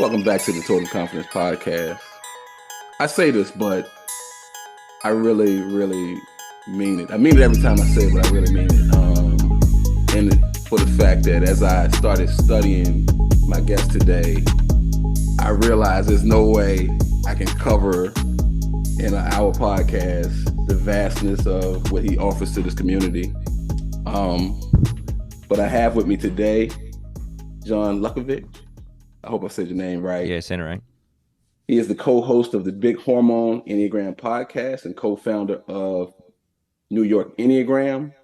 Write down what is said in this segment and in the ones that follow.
Welcome back to the Total Confidence Podcast. I say this, but I really, really mean it. I mean it every time I say it, but I really mean it. And for the fact that as I started studying my guest today, I realized there's no way I can cover in an hour podcast the vastness of what he offers to this community. Um, but I have with me today John Luckovich. I hope I said your name right. Yeah, saying it right. He is the co-host of the Big Hormone Enneagram podcast and co-founder of New York Enneagram.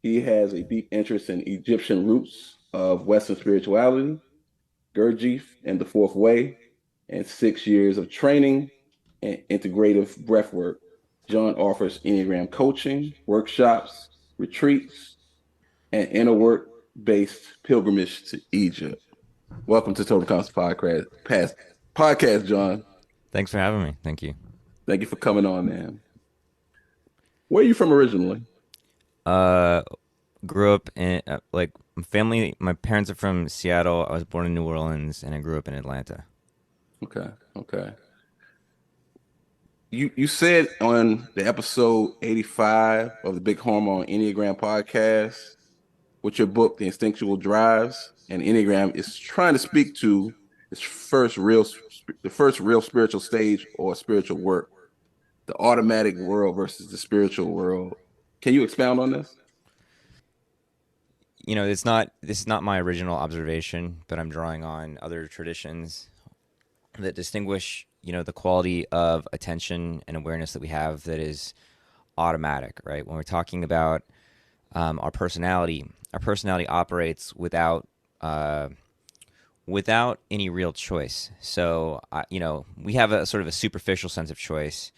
He has a deep interest in Egyptian roots of Western spirituality, Gurdjieff and the Fourth Way, and 6 years of training and integrative breathwork. John offers Enneagram coaching, workshops, retreats, and inner work-based pilgrimage to Egypt. Welcome to Total Conscious Podcast, John. Thanks for having me. Thank you. Thank you for coming on, man. Where are you from originally? Uh, Grew up in family. My parents are from Seattle. I was born in New Orleans, and I grew up in Atlanta. Okay, okay. You said on the episode 85 of the Big Hormone Enneagram podcast, with your book, The Instinctual Drives, and Enneagram is trying to speak to its the first real spiritual stage or spiritual work, the automatic world versus the spiritual world. Can you expound on this? It's not this is not my original observation, but I'm drawing on other traditions that distinguish, the quality of attention and awareness that we have that is automatic, right? When we're talking about our personality operates without any real choice. So, we have a sort of a superficial sense of choice,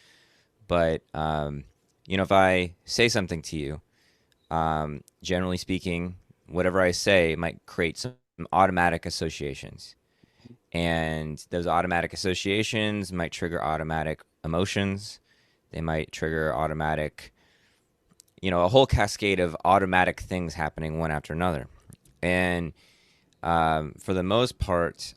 but if I say something to you, generally speaking, whatever I say might create some automatic associations, and those automatic associations might trigger automatic emotions. They might trigger automatic, a whole cascade of automatic things happening one after another, and for the most part,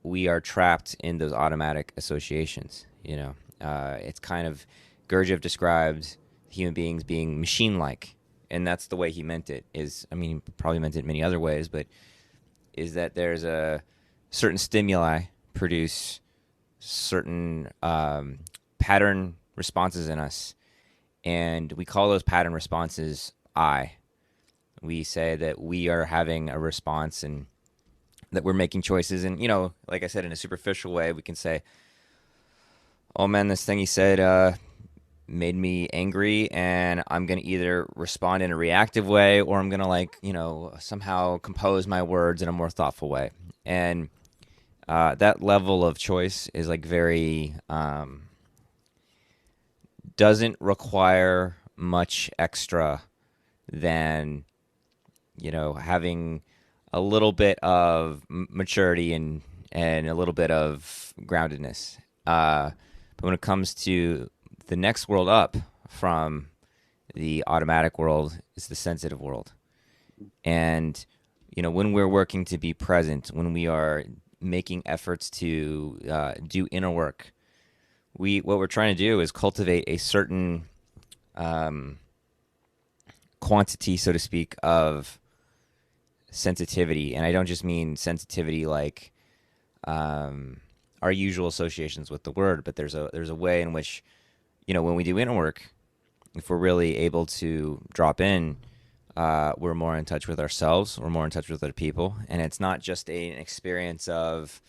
we are trapped in those automatic associations. It's kind of Gurdjieff described human beings being machine-like, and that's the way he meant it. He probably meant it many other ways, but is that there's a certain stimuli produce certain pattern responses in us, and we call those pattern responses I. We say that we are having a response and that we're making choices. And, like I said, in a superficial way, we can say, oh man, this thing he said made me angry, and I'm going to either respond in a reactive way, or I'm going to somehow compose my words in a more thoughtful way. And that level of choice is very, doesn't require much extra than, having a little bit of maturity and a little bit of groundedness. But when it comes to the next world up from the automatic world, is the sensitive world. And, when we're working to be present, when we are making efforts to do inner work, what we're trying to do is cultivate a certain quantity, so to speak, of sensitivity. And I don't just mean sensitivity like our usual associations with the word, but there's a way in which, when we do inner work, if we're really able to drop in, we're more in touch with ourselves, we're more in touch with other people, and it's not just an experience of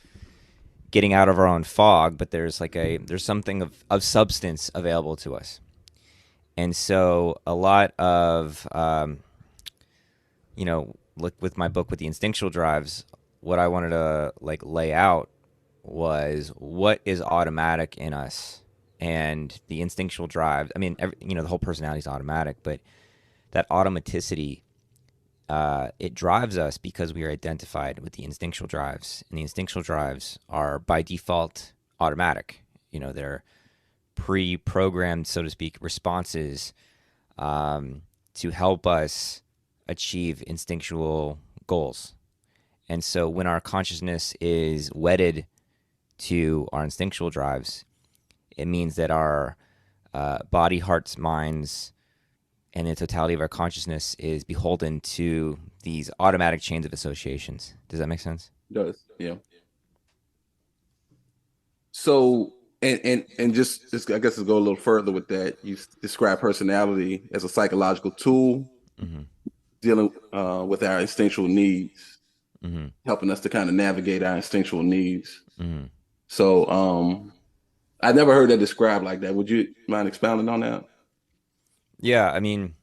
getting out of our own fog, but there's something of substance available to us. And so a lot of look, with my book, with the Instinctual Drives, what I wanted to lay out was what is automatic in us. And the instinctual drives, the whole personality is automatic, but that automaticity, it drives us because we are identified with the instinctual drives. And the instinctual drives are by default automatic. They're pre-programmed, so to speak, responses to help us achieve instinctual goals. And so when our consciousness is wedded to our instinctual drives, it means that our body, hearts, minds, and the totality of our consciousness is beholden to these automatic chains of associations. Does that make sense? Does. Yeah. So, and just I guess to go a little further with that, you describe personality as a psychological tool Mm-hmm. dealing with our instinctual needs, Mm-hmm. helping us to kind of navigate our instinctual needs. Mm-hmm. So, I never heard that described like that. Would you mind expounding on that? Yeah, I mean,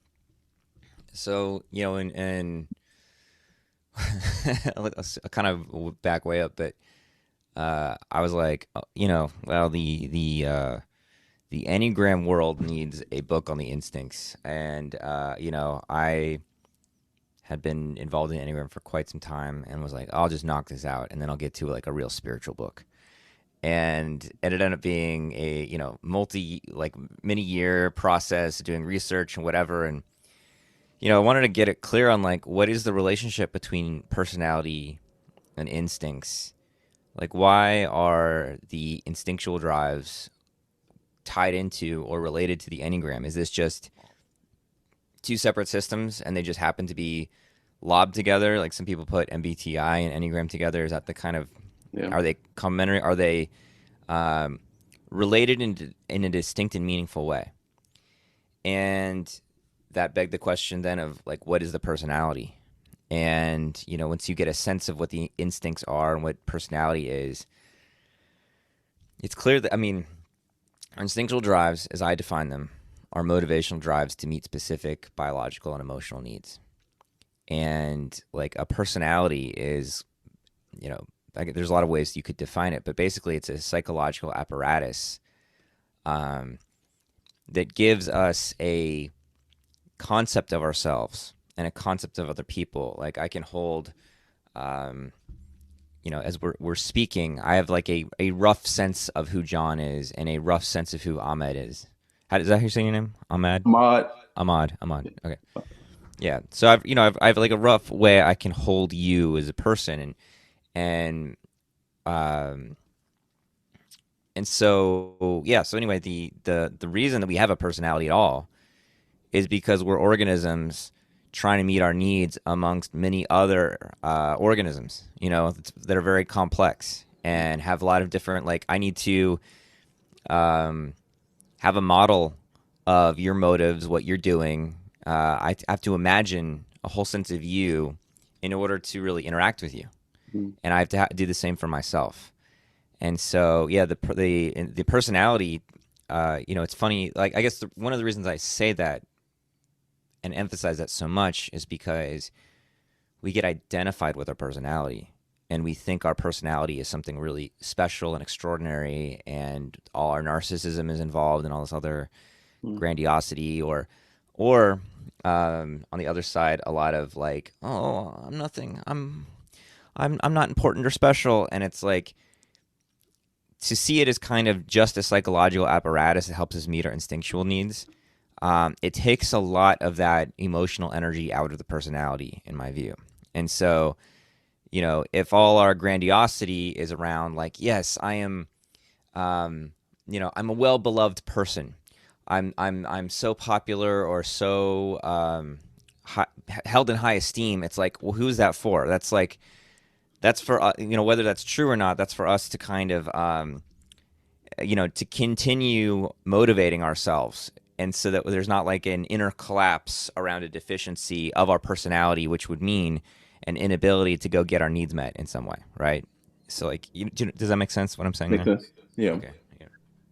so and I'll kind of back way up, but I was like, well, the Enneagram world needs a book on the instincts, and I had been involved in Enneagram for quite some time, and was like, I'll just knock this out, and then I'll get to like a real spiritual book. And it ended up being a multi like many year process doing research and whatever, and I wanted to get it clear on like what is the relationship between personality and instincts. Like, why are the instinctual drives tied into or related to the Enneagram? Is this just two separate systems and they just happen to be lobbed together? Like some people put MBTI and Enneagram together. Is that the kind of, Yeah. are they complementary? Are they um, related in a distinct and meaningful way? And that begged the question then of like, what is the personality? And once you get a sense of what the instincts are and what personality is, it's clear that, I mean, our instinctual drives, as I define them, are motivational drives to meet specific biological and emotional needs. And like a personality is, you know, there's a lot of ways you could define it, but basically it's a psychological apparatus um, that gives us a concept of ourselves and a concept of other people. Like I can hold, um, as we're speaking, I have like a rough sense of who John is and a rough sense of who Ahmed is. Is that how you're saying your name? Ahmed? Mod. Ahmad. Okay. Yeah. So I've like a rough way I can hold you as a person, and um and so yeah. So anyway, the reason that we have a personality at all is because we're organisms trying to meet our needs amongst many other organisms, that are very complex and have a lot of different. Like I need to um, have a model of your motives, what you're doing. I have to imagine a whole sense of you in order to really interact with you, Mhm. and I have to do the same for myself. And so, yeah, the personality, it's funny. Like, I guess one of the reasons I say that and emphasize that so much is because we get identified with our personality, and we think our personality is something really special and extraordinary, and all our narcissism is involved and all this other Mhm. grandiosity, or on the other side, a lot of like, oh, I'm nothing, I'm not important or special, and it's like to see it as kind of just a psychological apparatus that helps us meet our instinctual needs. It takes a lot of that emotional energy out of the personality, in my view. And so, if all our grandiosity is around like, yes, I am, I'm a well beloved person. I'm so popular or so held in high esteem. It's like, well, who's that for? That's like that's for whether that's true or not. That's for us to kind of to continue motivating ourselves, and so that there's not like an inner collapse around a deficiency of our personality, which would mean an inability to go get our needs met in some way, right? So like, does that make sense what I'm saying Makes there? sense. Yeah. Okay. Yeah.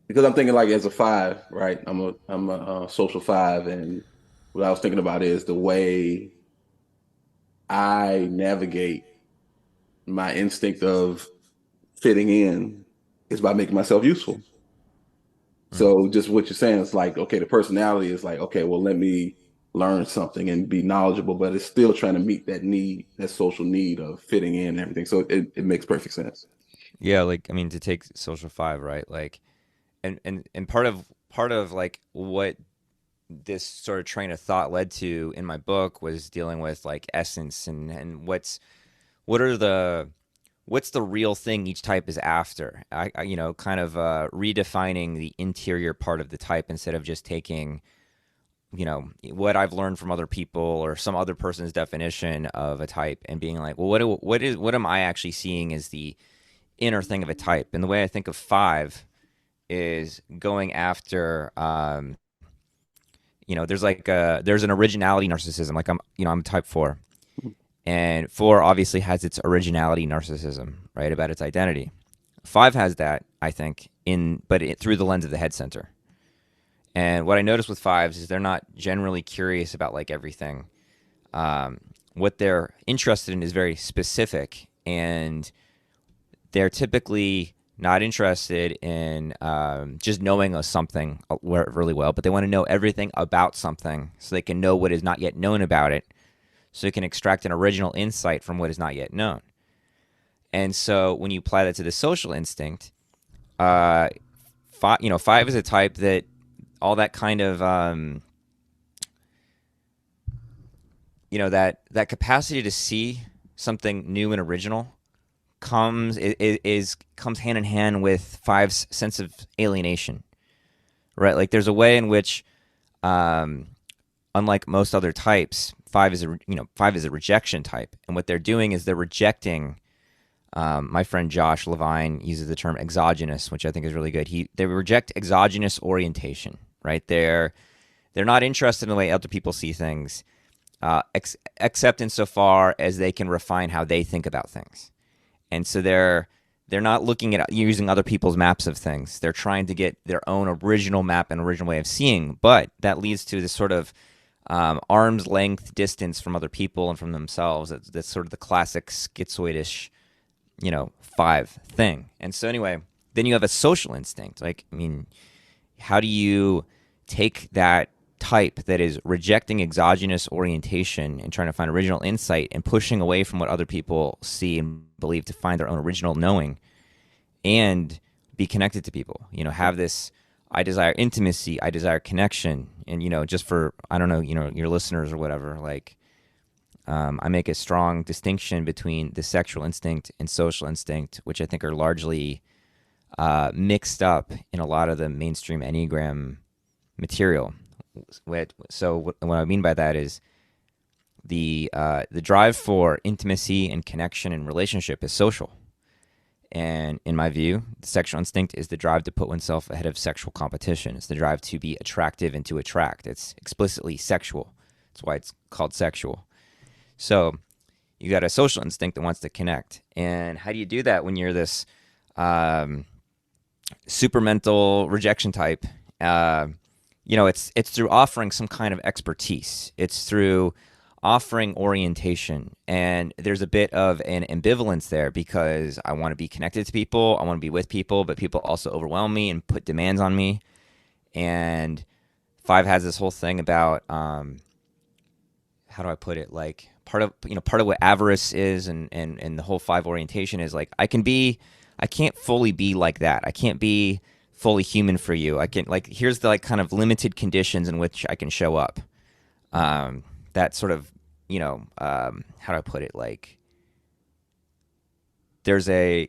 Because I'm thinking like as a five, right? I'm a social five, and what I was thinking about is the way I navigate my instinct of fitting in is by making myself useful. Mm. So just what you're saying is like, okay, the personality is like, okay, well, let me learn something and be knowledgeable, but it's still trying to meet that need, that social need of fitting in and everything. So it makes perfect sense. Yeah, like I mean, to take social five, right? Like, and part of like what this sort of train of thought led to in my book was dealing with like essence and what are the what's the real thing each type is after. Kind of redefining the interior part of the type instead of just taking what I've learned from other people or some other person's definition of a type and being like, well, what am I actually seeing as the inner thing of a type? And the way I think of five is going after there's an originality narcissism. Like I'm type 4, and 4 obviously has its originality narcissism, right, about its identity. 5 has that, I think, through the lens of the head center. And what I notice with fives is they're not generally curious about like everything. What they're interested in is very specific, and they're typically not interested in just knowing something really well, but they want to know everything about something so they can know what is not yet known about it, so they can extract an original insight from what is not yet known. And so when you apply that to the social instinct, five is a type that all that kind of that capacity to see something new and original comes hand in hand with five's sense of alienation, right? Like there's a way in which, unlike most other types, five is a rejection type, and what they're doing is they're rejecting. My friend Josh Levine uses the term exogenous, which I think is really good. They reject exogenous orientation, right? They're not interested in the way other people see things, except insofar as they can refine how they think about things. And so they're not looking at using other people's maps of things. They're trying to get their own original map and original way of seeing. But that leads to this sort of arm's length distance from other people and from themselves. That's sort of the classic schizoidish, five thing. And so anyway, then you have a social instinct. Like, I mean, how do you take that type that is rejecting exogenous orientation and trying to find original insight and pushing away from what other people see and believe to find their own original knowing and be connected to people? Have this, I desire intimacy, I desire connection. And, just for, I don't know, your listeners or whatever, like, I make a strong distinction between the sexual instinct and social instinct, which I think are largely mixed up in a lot of the mainstream Enneagram material. So what I mean by that is the drive for intimacy and connection and relationship is social. And in my view, the sexual instinct is the drive to put oneself ahead of sexual competition. It's the drive to be attractive and to attract. It's explicitly sexual. That's why it's called sexual. So you got a social instinct that wants to connect. And how do you do that when you're this super mental rejection type? It's through offering some kind of expertise. It's through offering orientation. And there's a bit of an ambivalence there because I want to be connected to people, I want to be with people, but people also overwhelm me and put demands on me. And five has this whole thing about how do I put it? Like part of what avarice is, and the whole five orientation is like I can't fully be like that. I can't be fully human for you. I can here's the like kind of limited conditions in which I can show up. That sort of how do I put it? Like there's a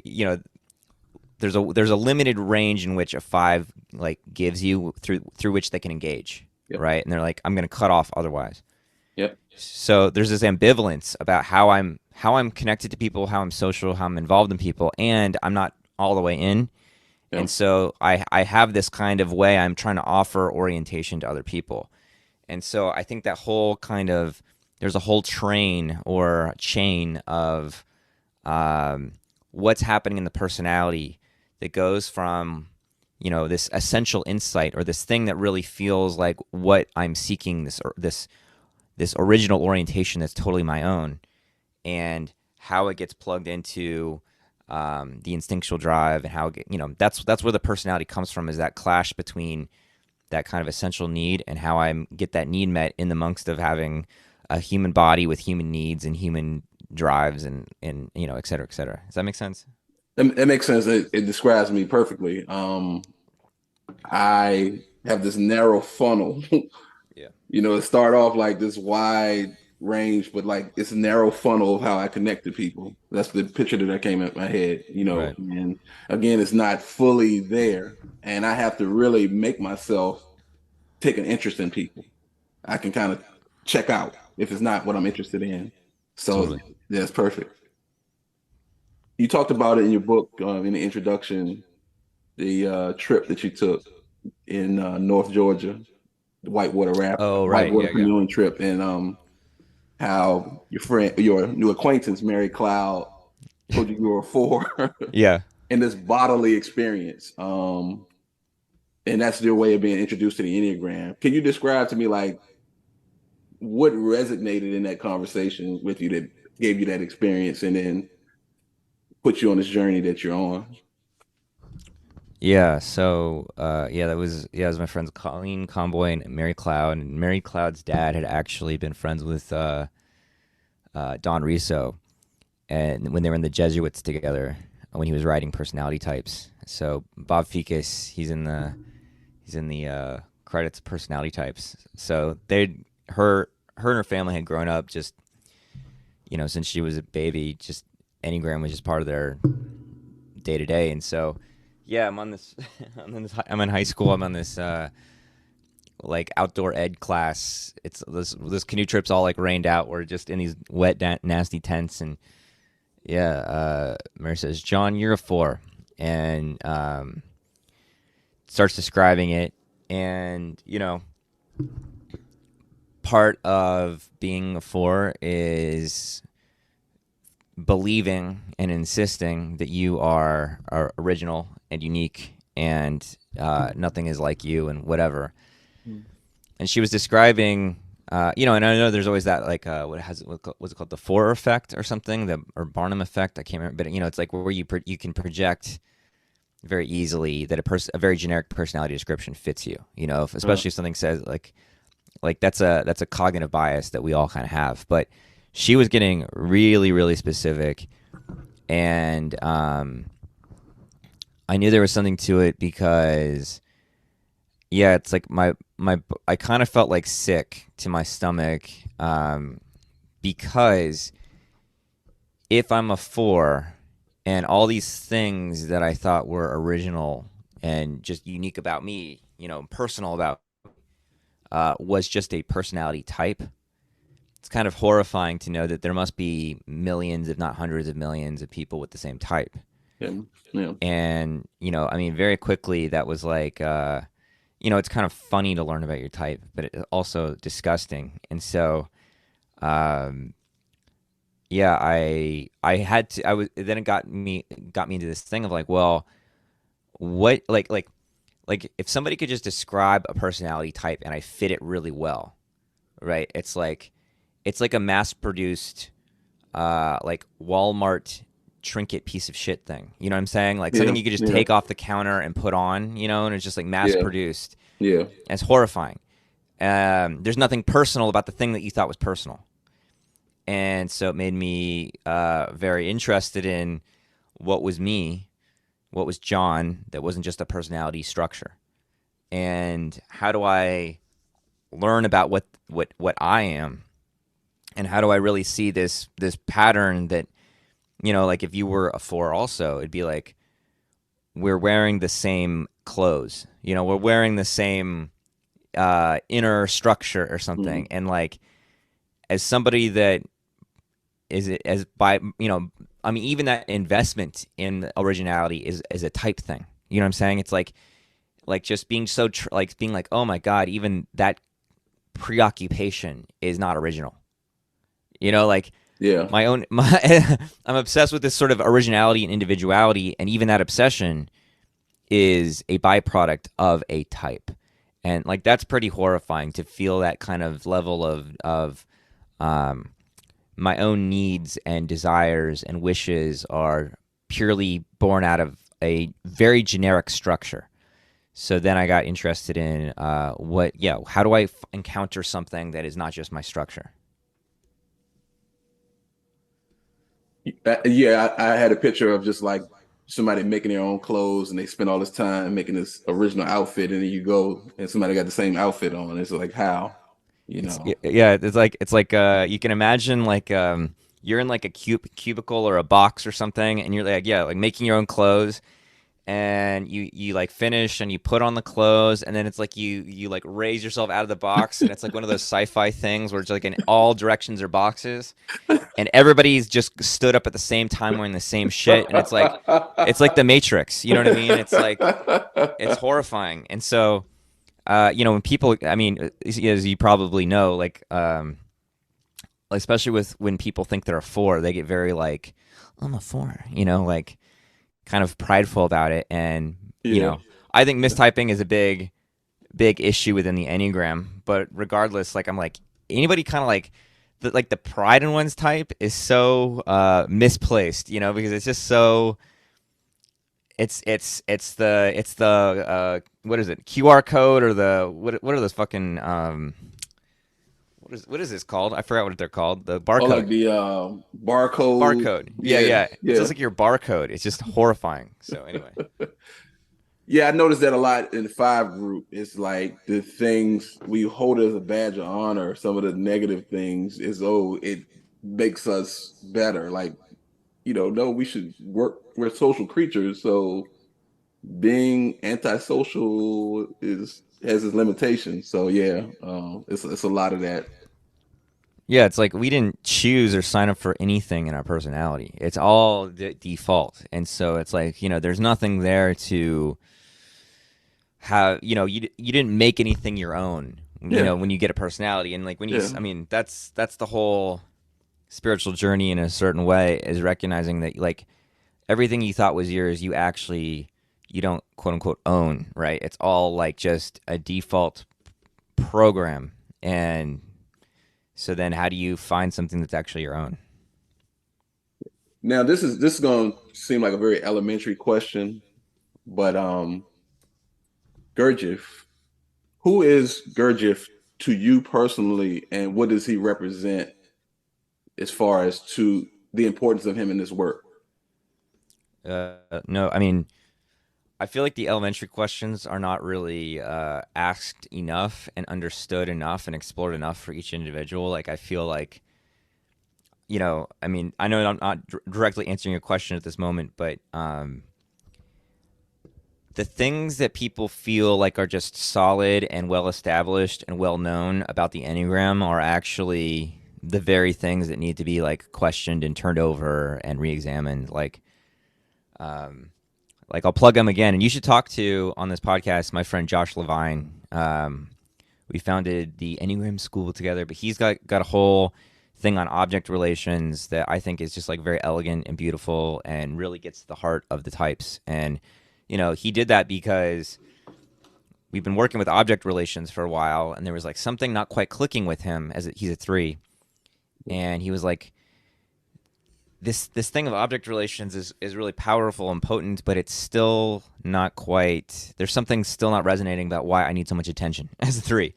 there's a limited range in which a five like gives you through which they can engage, Yep. right? And they're like, I'm going to cut off otherwise. Yep. So there's this ambivalence about how I'm connected to people, how I'm social, how I'm involved in people, and I'm not all the way in. And Yep. so I have this kind of way I'm trying to offer orientation to other people. And so I think that whole kind of there's a whole train or chain of what's happening in the personality that goes from this essential insight or this thing that really feels like what I'm seeking, this original orientation that's totally my own, and how it gets plugged into the instinctual drive, and how that's where the personality comes from, is that clash between that kind of essential need and how I get that need met in the amongst of having a human body with human needs and human drives and et cetera, et cetera. Does that make sense? That makes sense. It describes me perfectly. I have this narrow funnel. Yeah. It start off like this wide range, but like it's a narrow funnel of how I connect to people. That's the picture that came in my head, Right. and again, it's not fully there. And I have to really make myself take an interest in people. I can kind of check out if it's not what I'm interested in. So Totally. that's perfect. You talked about it in your book, in the introduction, the trip that you took in North Georgia, the Oh, right. whitewater Yeah, yeah. canoeing trip, and how your new acquaintance, Mary Cloud, told you were a four Yeah. in this bodily experience. And that's their way of being introduced to the Enneagram. Can you describe to me like what resonated in that conversation with you that gave you that experience and then put you on this journey that you're on? Yeah, so that was my friends Colleen Comboy and Mary Cloud, and Mary Cloud's dad had actually been friends with Don Riso, and when they were in the Jesuits together, when he was writing personality types. So Bob Ficus, he's in the credits of personality types. So they her and her family had grown up just since she was a baby, just Enneagram was just part of their day to day, and so yeah, I'm on this. I'm in high school. I'm on this like outdoor ed class. It's this canoe trip's all like rained out. We're just in these wet, nasty tents, and yeah. Mary says, "John, you're a four," and starts describing it. And part of being a four is believing and insisting that you are original and unique and nothing is like you and whatever. And she was describing, and I know there's always that like what's it called, the Forer effect or something, or Barnum effect. I can't remember, but it's like where you can project very easily that a very generic personality description fits you. Uh, Especially if something says like that's a cognitive bias that we all kind of have. But she was getting really really specific, and I knew there was something to it because yeah, it's like my I kind of felt like sick to my stomach, because if I'm a four and all these things that I thought were original and just unique about me, personal about, was just a personality type. It's kind of horrifying to know that there must be millions, if not hundreds of millions, of people with the same type. yeah, yeah, And I mean, very quickly that was like, it's kind of funny to learn about your type, but it's also disgusting. And so, um, yeah, I had to. I was then it got me into this thing of like, well, what like if somebody could just describe a personality type and I fit it really well, right? It's like a mass produced like Walmart trinket piece of shit thing. You know what I'm saying? Like yeah, something you could just yeah, take off the counter and put on, and it's just like mass yeah, produced. yeah. And it's horrifying. There's nothing personal about the thing that you thought was personal. And so it made me very interested in what was me, what was John, that wasn't just a personality structure. And how do I learn about what I am, and how do I really see this pattern that like if you were a four also, it'd be like we're wearing the same clothes. We're wearing the same inner structure or something. Mm, And like as somebody that is it as by I mean even that investment in originality is a type thing. You know what I'm saying? It's like just being so like being like, oh my god, even that preoccupation is not original. Like yeah, my I'm obsessed with this sort of originality and individuality, and even that obsession is a byproduct of a type. And like that's pretty horrifying to feel that kind of level of um, my own needs and desires and wishes are purely born out of a very generic structure. So then I got interested in how do I encounter something that is not just my structure? yeah. I had a picture of just like somebody making their own clothes, and they spend all this time making this original outfit, and then you go and somebody got the same outfit on. It's like how? you It's know. yeah, it's like you can imagine like you're in like a cubicle or a box or something, and you're like yeah, like making your own clothes, and you like finish and you put on the clothes, and then it's like you like raise yourself out of the box, and it's like one of those sci-fi things where it's like in all directions are boxes, and everybody's just stood up at the same time wearing the same shit, and it's like the Matrix, you know what I mean? It's like it's horrifying, and so you know when people, I mean, as you probably know, like especially with when people think they're a four, they get very like I'm a four, you know, like kind of prideful about it. And, you Yeah. know, I think mistyping is a big issue within the Enneagram. But regardless, like, I'm like, anybody kind of like the pride in one's type is so misplaced, you know, because it's just so. It's the what is it, QR code, or the what are those fucking what is this called? I forgot what they're called. The Or like barcode. the barcode. Barcode. Yeah, Yeah, yeah. It's yeah. just like your barcode. It's just horrifying. So anyway. Yeah, I noticed that a lot in the five group. It's like the things we hold as a badge of honor, some of the negative things is it makes us better. Like, no, we should work. We're social creatures, so being antisocial is has its limitations. So yeah, it's a lot of that. Yeah, it's like we didn't choose or sign up for anything in our personality. It's all default. And so it's like, you know, there's nothing there to have, you know, you didn't make anything your own, you Yeah, know, when you get a personality. And like when you, yeah. I mean, that's the whole spiritual journey in a certain way, is recognizing that like everything you thought was yours, you don't quote unquote own, right? It's all like just a default program. And so then how do you find something that's actually your own? Now this is going to seem like a very elementary question, but Gurdjieff, who is Gurdjieff to you personally, and what does he represent as far as to the importance of him in this work? No, I mean, I feel like the elementary questions are not really asked enough and understood enough and explored enough for each individual. Like, I feel like, you know, I mean, I know I'm not directly answering your question at this moment, but the things that people feel like are just solid and well established and well known about the Enneagram are actually the very things that need to be like questioned and turned over and re-examined. Like I'll plug him again, and you should talk to on this podcast my friend Josh Levine. We founded the Enneagram School together, but he's got a whole thing on object relations that I think is just like very elegant and beautiful and really gets to the heart of the types. And you know, he did that because we've been working with object relations for a while, and there was like something not quite clicking with him as he's a three, and he was like, this thing of object relations is really powerful and potent, but it's still not quite. There's something still not resonating about why I need so much attention as a three.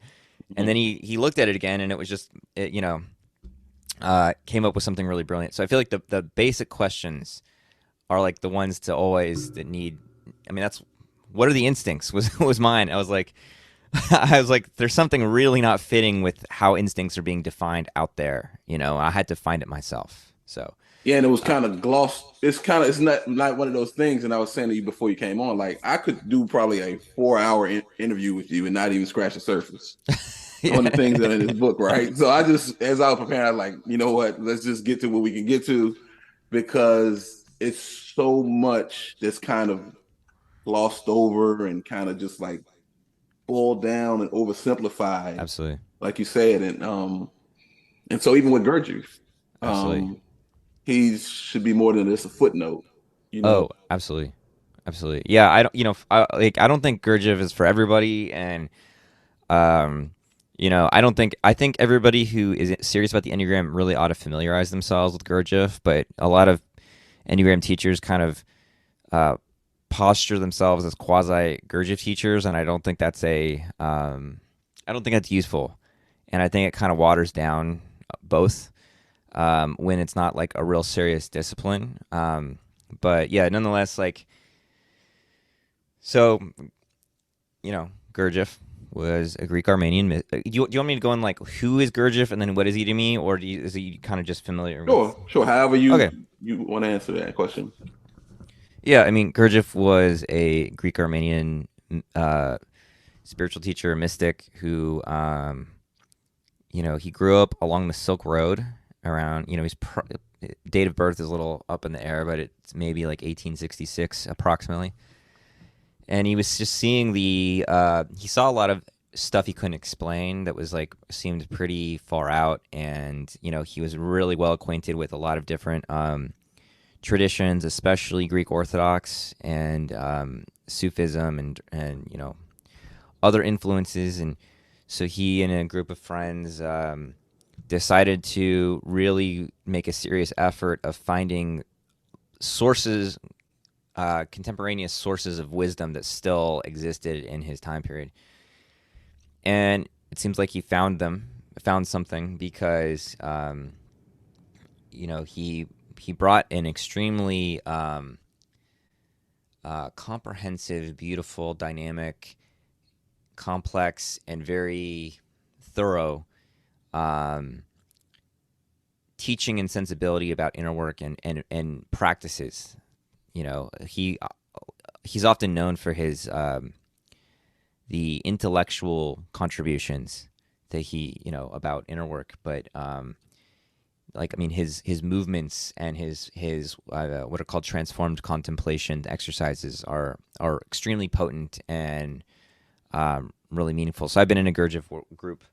And then Mhm. he looked at it again, and it was just you know came up with something really brilliant. So I feel like the basic questions are like the ones to always that need. I mean, that's what are the instincts was mine. I was like, I was like, there's something really not fitting with how instincts are being defined out there. You know, I had to find it myself. So Yeah, and it was uh, kind of glossed. It's not one of those things. And I was saying to you before you came on, like I could do probably a 4 hour interview with you and not even scratch the surface on the yeah, things that are in this book, right? So I just, as I was preparing, I was like, you know what? Let's just get to what we can get to because it's so much that's kind of glossed over and kind of just like boiled down and oversimplified, absolutely, like you said. And so even with Gurdjieff, absolutely. um, he should be more than just a footnote, you know. Oh, absolutely, absolutely. Yeah, I don't. You know, I don't think Gurdjieff is for everybody, and um, you know, I don't think. I think everybody who is serious about the Enneagram really ought to familiarize themselves with Gurdjieff. But a lot of Enneagram teachers kind of uh, posture themselves as quasi Gurdjieff teachers, and I don't think that's I don't think that's useful, and I think it kind of waters down both when it's not like a real serious discipline. But yeah, nonetheless, like so, you know, Gurdjieff. was a Greek Armenian. Do you want me to go in like who is Gurdjieff and then what is he to me, or is he kind of just familiar with? Sure, sure. However Okay, you want to answer that question. yeah, I mean Gurdjieff was a Greek Armenian uh, spiritual teacher, mystic who he grew up along the Silk Road around. Date of birth is a little up in the air, but it's maybe like 1866 approximately. And he was just seeing he saw a lot of stuff he couldn't explain that was like seemed pretty far out, and he was really well acquainted with a lot of different traditions, especially Greek Orthodox and Sufism and other influences. And so he and a group of friends decided to really make a serious effort of finding sources, contemporaneous sources of wisdom that still existed in his time period. And it seems like he found something because, he brought an extremely comprehensive, beautiful, dynamic, complex, and very thorough um, teaching and sensibility about inner work and practices. He's often known for his the intellectual contributions that he about inner work, but his movements and his what are called transformed contemplation exercises are extremely potent and really meaningful. So I've been in a Gurdjieff group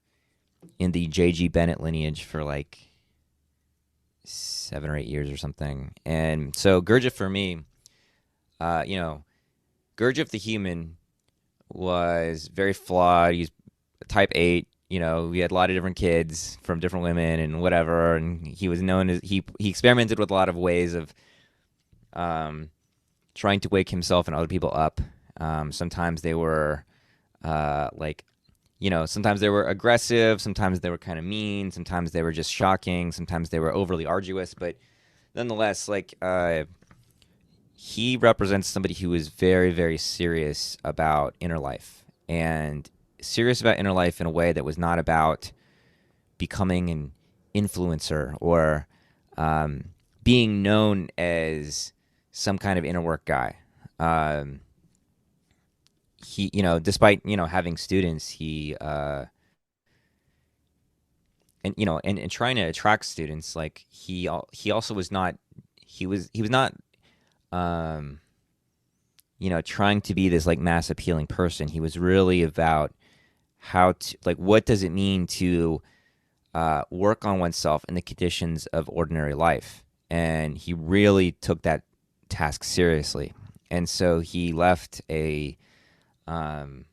in the J.G. Bennett lineage for like 7 or 8 years or something. And so Gurdjieff for me, Gurdjieff the human was very flawed. He's type 8. We had a lot of different kids from different women and whatever. And he was known as he experimented with a lot of ways of trying to wake himself and other people up. Sometimes they were sometimes they were aggressive, sometimes they were kind of mean, sometimes they were just shocking, sometimes they were overly arduous. But nonetheless, he represents somebody who is very, very serious about inner life and serious about inner life in a way that was not about becoming an influencer or being known as some kind of inner work guy. Despite having students, he and trying to attract students, like he also was not he was not um, trying to be this like mass appealing person. He was really about how to what does it mean to work on oneself in the conditions of ordinary life, and he really took that task seriously. And so he left um,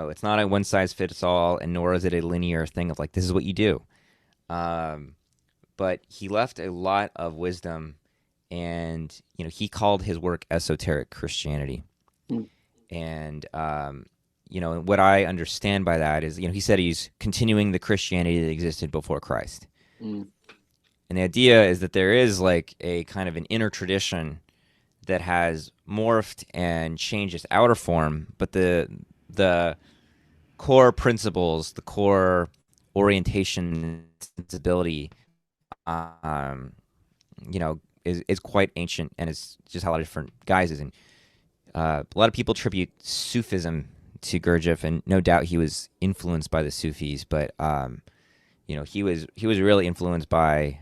it's not a one size fits all, and nor is it a linear thing of like this is what you do. Um, but he left a lot of wisdom, and he called his work esoteric Christianity. Mm, And what I understand by that is, he said he's continuing the Christianity that existed before Christ. mm, And the idea is that there is like a kind of an inner tradition that has morphed and changed its outer form, but the core principles, the core orientation, sensibility, um, is quite ancient, and it's just a lot of different guises. And a lot of people attribute Sufism to Gurdjieff, and no doubt he was influenced by the Sufis, but he was really influenced by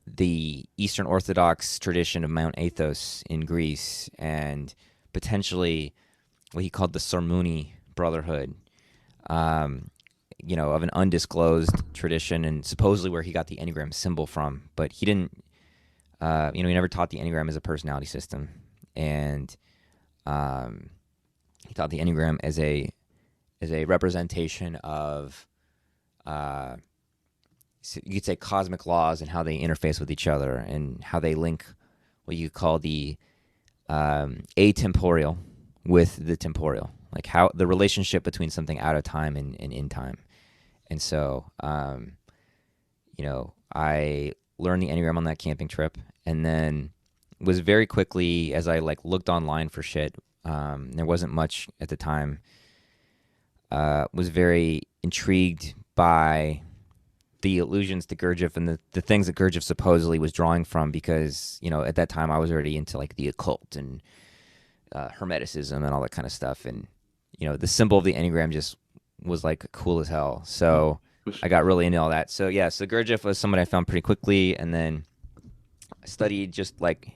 the Eastern Orthodox tradition of Mount Athos in Greece, and potentially what he called the Sarmuni Brotherhood, of an undisclosed tradition, and supposedly where he got the Enneagram symbol from. But he didn't, he never taught the Enneagram as a personality system, and he taught the Enneagram as a representation of, you could say, cosmic laws and how they interface with each other and how they link what you call the atemporal with the temporal, like how the relationship between something out of time and in time. And so, I learned the Enneagram on that camping trip, and then was very quickly, as I like looked online for shit, There wasn't much at the time. Was very intrigued by the allusions to Gurdjieff and the things that Gurdjieff supposedly was drawing from, because, at that time I was already into like the occult and Hermeticism and all that kind of stuff. And, the symbol of the Enneagram just was like cool as hell. So I got really into all that. So yeah, so Gurdjieff was someone I found pretty quickly. And then I studied just like,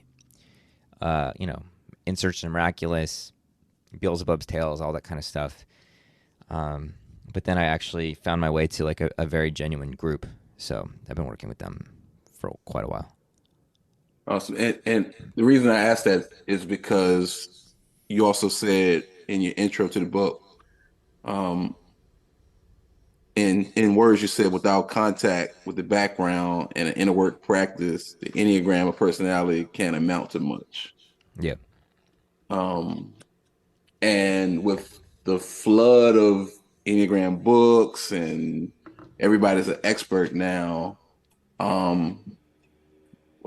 In Search of the Miraculous, Beelzebub's Tales, all that kind of stuff. But then I actually found my way to like a very genuine group. So I've been working with them for quite a while. Awesome. And the reason I asked that is because you also said in your intro to the book, um, in words you said, without contact with the background and an inner work practice, the Enneagram of personality can't amount to much. Yeah. Um, and with the flood of Enneagram books and everybody's an expert now, um,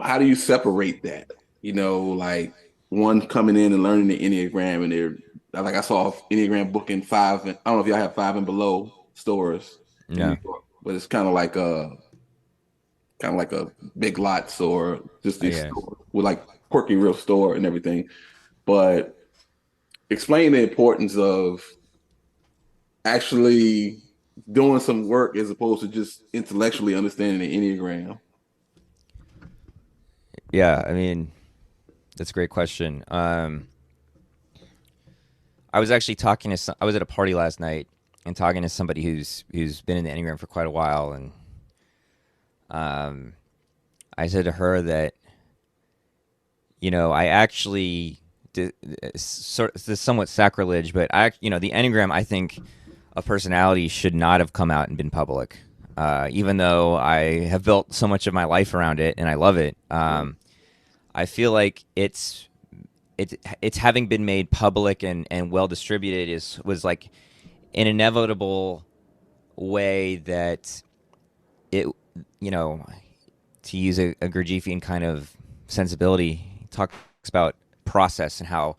how do you separate that? Like one coming in and learning the Enneagram, and they're like, I saw Enneagram book in five. And I don't know if y'all have Five and Below stores in New Yeah. York, but it's kind of like a Big Lots or just these Yeah. stores with like quirky real store and everything. But explain the importance of actually doing some work as opposed to just intellectually understanding the Enneagram. Yeah. I mean, that's a great question. I was actually I was at a party last night and talking to somebody who's been in the Enneagram for quite a while, and um, I said to her that, I actually did, this is somewhat sacrilege, but the Enneagram, I think a personality should not have come out and been public. Even though I have built so much of my life around it and I love it, I feel like it's having been made public and well distributed was like an inevitable way that it, you know, to use a Gurdjieffian kind of sensibility, he talks about process and how,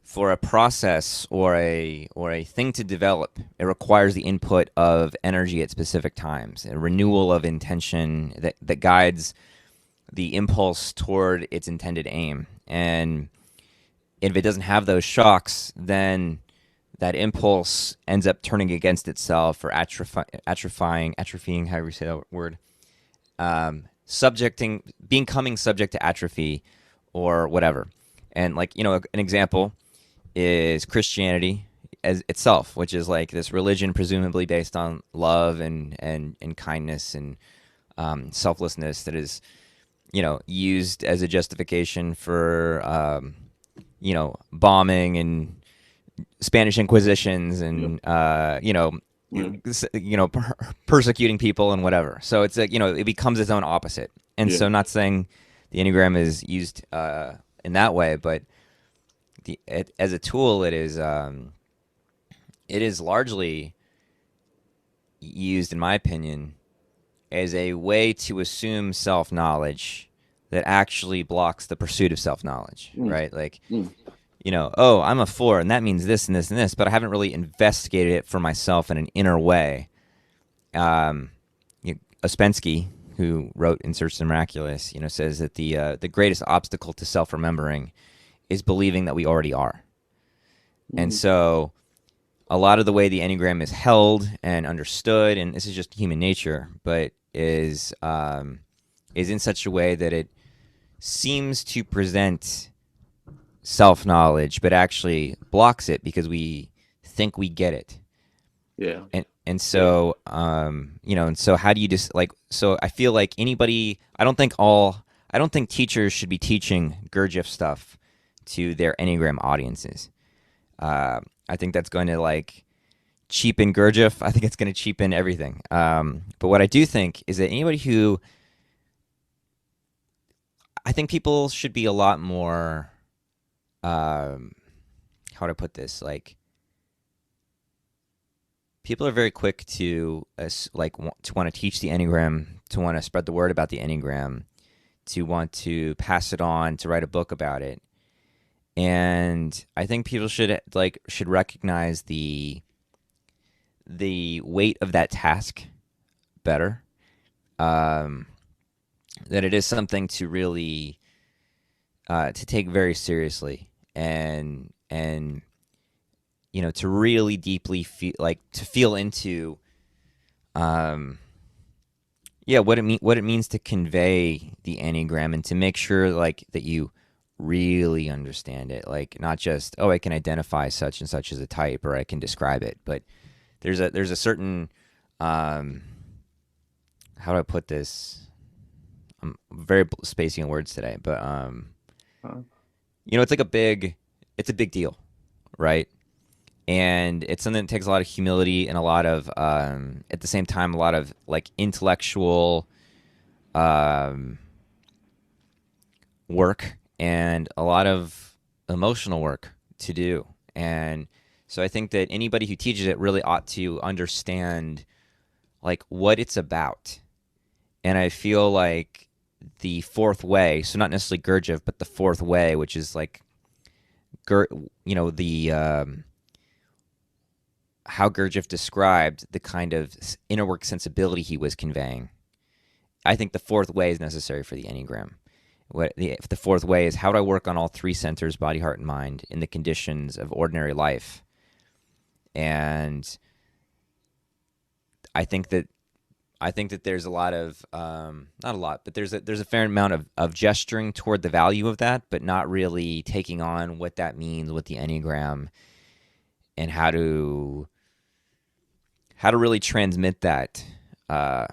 for a process or a thing to develop, it requires the input of energy at specific times, a renewal of intention that guides the impulse toward its intended aim. And if it doesn't have those shocks, then that impulse ends up turning against itself or atrophying, however you say that word, becoming subject to atrophy or whatever. And like, an example is Christianity as itself, which is like this religion presumably based on love and kindness and selflessness that is, used as a justification for, bombing and Spanish Inquisitions Yep. and, Yeah. persecuting people and whatever. So it's like, it becomes its own opposite. And Yeah. so, not saying the Enneagram is used in that way, but as a tool, it is largely used, in my opinion, as a way to assume self knowledge that actually blocks the pursuit of self knowledge, Mm, right? Like, mm, oh, I'm a 4, and that means this and this and this, but I haven't really investigated it for myself in an inner way. Um, Ouspensky, who wrote In Search of the Miraculous, says that the greatest obstacle to self remembering is believing that we already are. And mm. so, a lot of the way the Enneagram is held and understood, and this is just human nature, but is in such a way that it seems to present self knowledge, but actually blocks it because we think we get it. Yeah. And Yeah. so, and so how do you just like? So I feel like I don't think teachers should be teaching Gurdjieff stuff to their Enneagram audiences. I think that's going to like cheapen Gurdjieff. I think it's going to cheapen everything. But what I do think is that I think people should be a lot more, how do I put this? Like, people are very quick to to want to teach the Enneagram, to want to spread the word about the Enneagram, to want to pass it on, to write a book about it. And I think people should recognize the weight of that task better. Um, that it is something to really to take very seriously, and to really deeply feel into um, yeah, what it means to convey the Enneagram, and to make sure like that you really understand it, like not just, oh, I can identify such and such as a type, or I can describe it, but there's a certain um, how do I put this? I'm very spacey on words today, but Uh, it's like it's a big deal, right? And it's something that takes a lot of humility and a lot of, at the same time, a lot of like intellectual um, work and a lot of emotional work to do. And so I think that anybody who teaches it really ought to understand like what it's about. And I feel like the fourth way, so not necessarily Gurdjieff, but the fourth way, which is like, the how Gurdjieff described the kind of inner work sensibility he was conveying. I think the fourth way is necessary for the Enneagram. The fourth way is, how do I work on all three centers, body, heart, and mind, in the conditions of ordinary life? And I think that there's a lot of not a lot, but there's a fair amount of gesturing toward the value of that, but not really taking on what that means with the Enneagram, and how to really transmit that. Uh,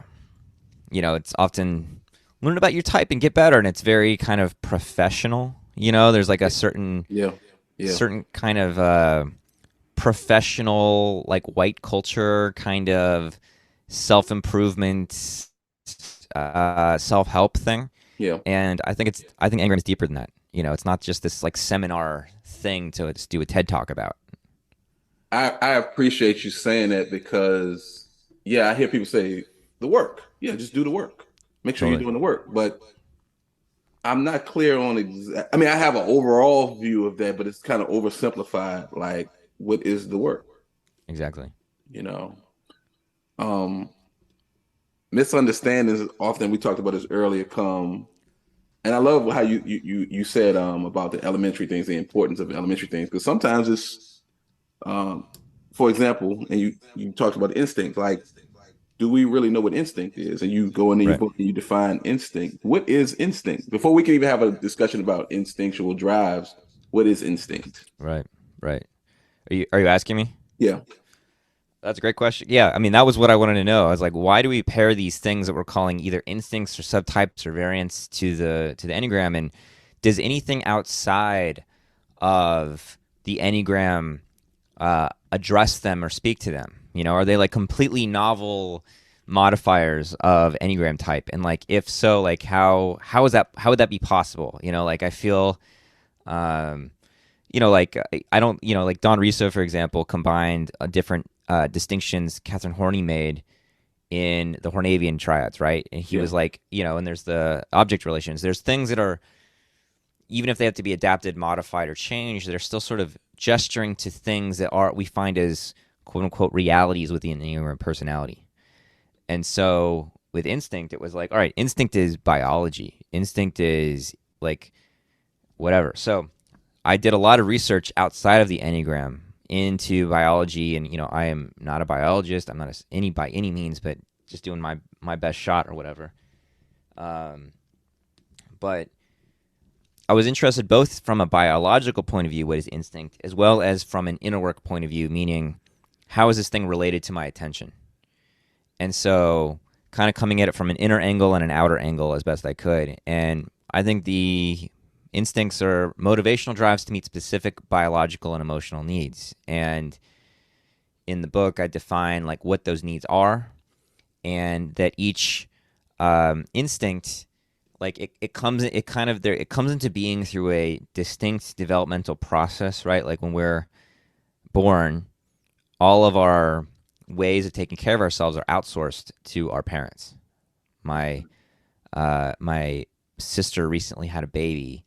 it's often learn about your type and get better, and it's very kind of professional. There's like a yeah, yeah, certain kind of professional, like white culture kind of self improvement, self help thing. yeah. And I think Enneagram is deeper than that. It's not just this like seminar thing to just do a TED talk about. I appreciate you saying that because, yeah, I hear people say the work. Yeah, just do the work. Make sure you're Totally. doing the work. But I'm not clear on I mean, I have an overall view of that, but it's kind of oversimplified. Like, what is the work? Exactly. You know, um, misunderstandings often, we talked about this earlier, come. And I love how you said about the elementary things, the importance of elementary things, because sometimes it's um, for example, and you talked about instinct. Like, do we really know what instinct is? And you go into your Right. book and you define instinct. What is instinct? Before we can even have a discussion about instinctual drives, what is instinct? Right. Right. Are you asking me? Yeah, That's a great question. Yeah, I mean, that was what I wanted to know. I was like, why do we pair these things that we're calling either instincts or subtypes or variants to the Enneagram? And does anything outside of the Enneagram address them or speak to them? Are they like completely novel modifiers of Enneagram type? And like, if so, like how would that be possible? Like I feel um, like I don't, like Don Riso, for example, combined different distinctions Catherine Horney made in the Hornevian triads, right? And he yeah, was like, and there's the object relations. There's things that are, even if they have to be adapted, modified, or changed, they're still sort of gesturing to things that are we find as quote unquote realities within the Enneagram personality. And so with instinct, it was like, all right, instinct is biology. Instinct is like whatever. So I did a lot of research outside of the Enneagram into biology, and I am not a biologist. I'm not any by any means, but just doing my best shot or whatever. Um, but I was interested both from a biological point of view, what is instinct, as well as from an inner work point of view, meaning how is this thing related to my attention? And so, kind of coming at it from an inner angle and an outer angle as best I could. And I think the instincts are motivational drives to meet specific biological and emotional needs. And in the book, I define like what those needs are, and that each instinct, like it comes into being through a distinct developmental process, right? Like when we're born, all of our ways of taking care of ourselves are outsourced to our parents. My sister recently had a baby,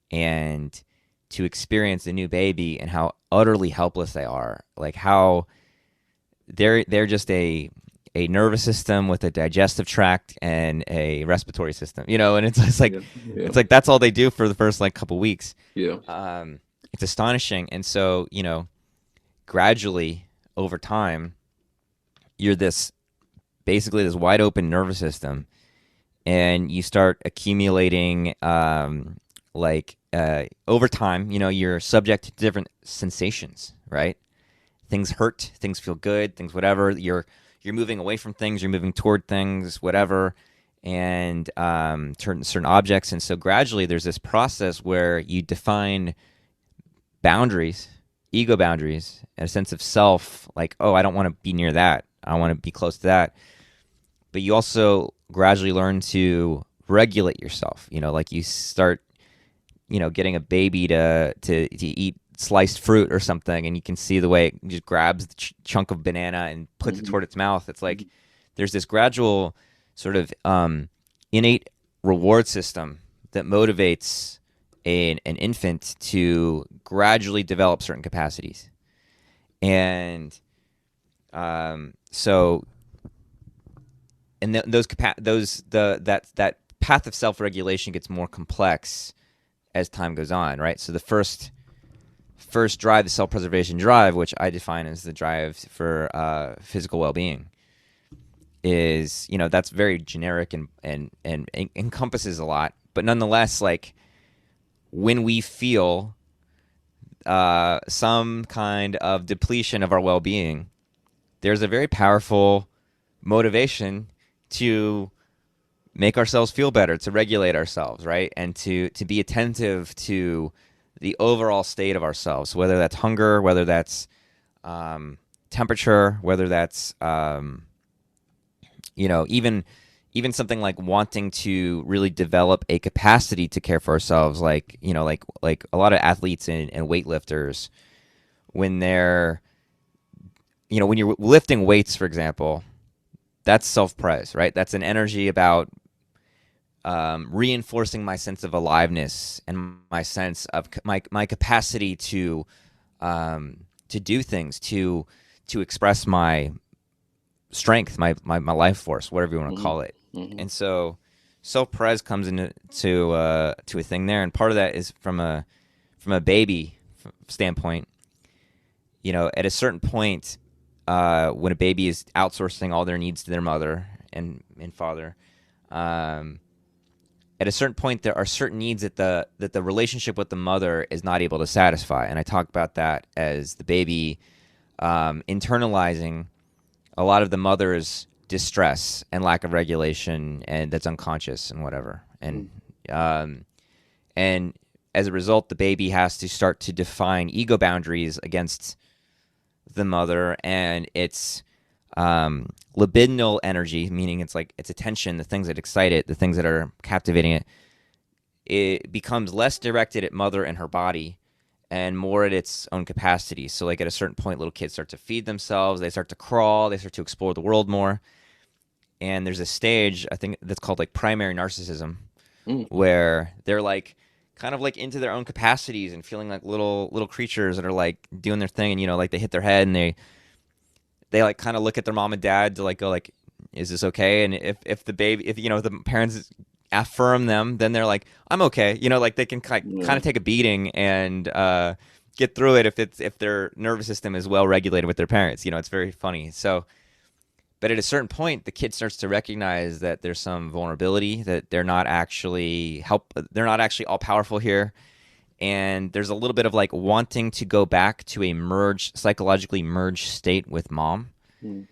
and to experience a new baby and how utterly helpless they are. Like how they're just a nervous system with a digestive tract and a respiratory system, and it's just like Yeah. Yeah. that's all they do for the first like couple weeks. Yeah. It's astonishing. And so, gradually over time, you're this basically this wide open nervous system, and you start accumulating over time, you're subject to different sensations, right? Things hurt, things feel good, things whatever. You're moving away from things, you're moving toward things, whatever, and certain objects. And so gradually there's this process where you define boundaries, ego boundaries, and a sense of self, like, oh, I don't want to be near that. I want to be close to that. But you also gradually learn to regulate yourself. Like you start, getting a baby to eat sliced fruit or something, and you can see the way it just grabs the chunk of banana and puts it Mhm. toward its mouth. It's like there's this gradual sort of innate reward system that motivates an infant to gradually develop certain capacities. And so and that path of self-regulation gets more complex as time goes on, right? So the first drive, the self-preservation drive, which I define as the drive for physical well-being, is, that's very generic and encompasses a lot. But nonetheless, like when we feel some kind of depletion of our well-being, there's a very powerful motivation to make ourselves feel better, to regulate ourselves, right? And to be attentive to the overall state of ourselves, whether that's hunger, whether that's temperature, whether that's even something like wanting to really develop a capacity to care for ourselves, like like a lot of athletes and weightlifters, when they're when you're lifting weights, for example, that's self-pres, right? That's an energy about reinforcing my sense of aliveness and my sense of my capacity to do things, to express my strength, my life force, whatever you want to Mhm. call it. Mhm. And so self-pres comes into to a thing there, and part of that is from a baby standpoint. At a certain point, when a baby is outsourcing all their needs to their mother and father, um, at a certain point, there are certain needs that the relationship with the mother is not able to satisfy. And I talk about that as the baby internalizing a lot of the mother's distress and lack of regulation, and that's unconscious and whatever. Um, and as a result, the baby has to start to define ego boundaries against the mother and its libidinal energy, meaning it's like its attention, the things that excite it, the things that are captivating it. It becomes less directed at mother and her body and more at its own capacity. So, like at a certain point, little kids start to feed themselves, they start to crawl, they start to explore the world more. And there's a stage, I think, that's called like primary narcissism, Mhm. where they're like kind of like into their own capacities and feeling like little creatures that are like doing their thing, and like they hit their head and they like kind of look at their mom and dad to like go like, is this okay? And if the baby, if the parents affirm them, then they're like, I'm okay. Like they can kind Yeah. of take a beating and get through it if their nervous system is well regulated with their parents. It's very funny. So, but at a certain point, the kid starts to recognize that there's some vulnerability, that they're not actually all powerful here. And there's a little bit of like wanting to go back to a psychologically merged state with mom, Mhm.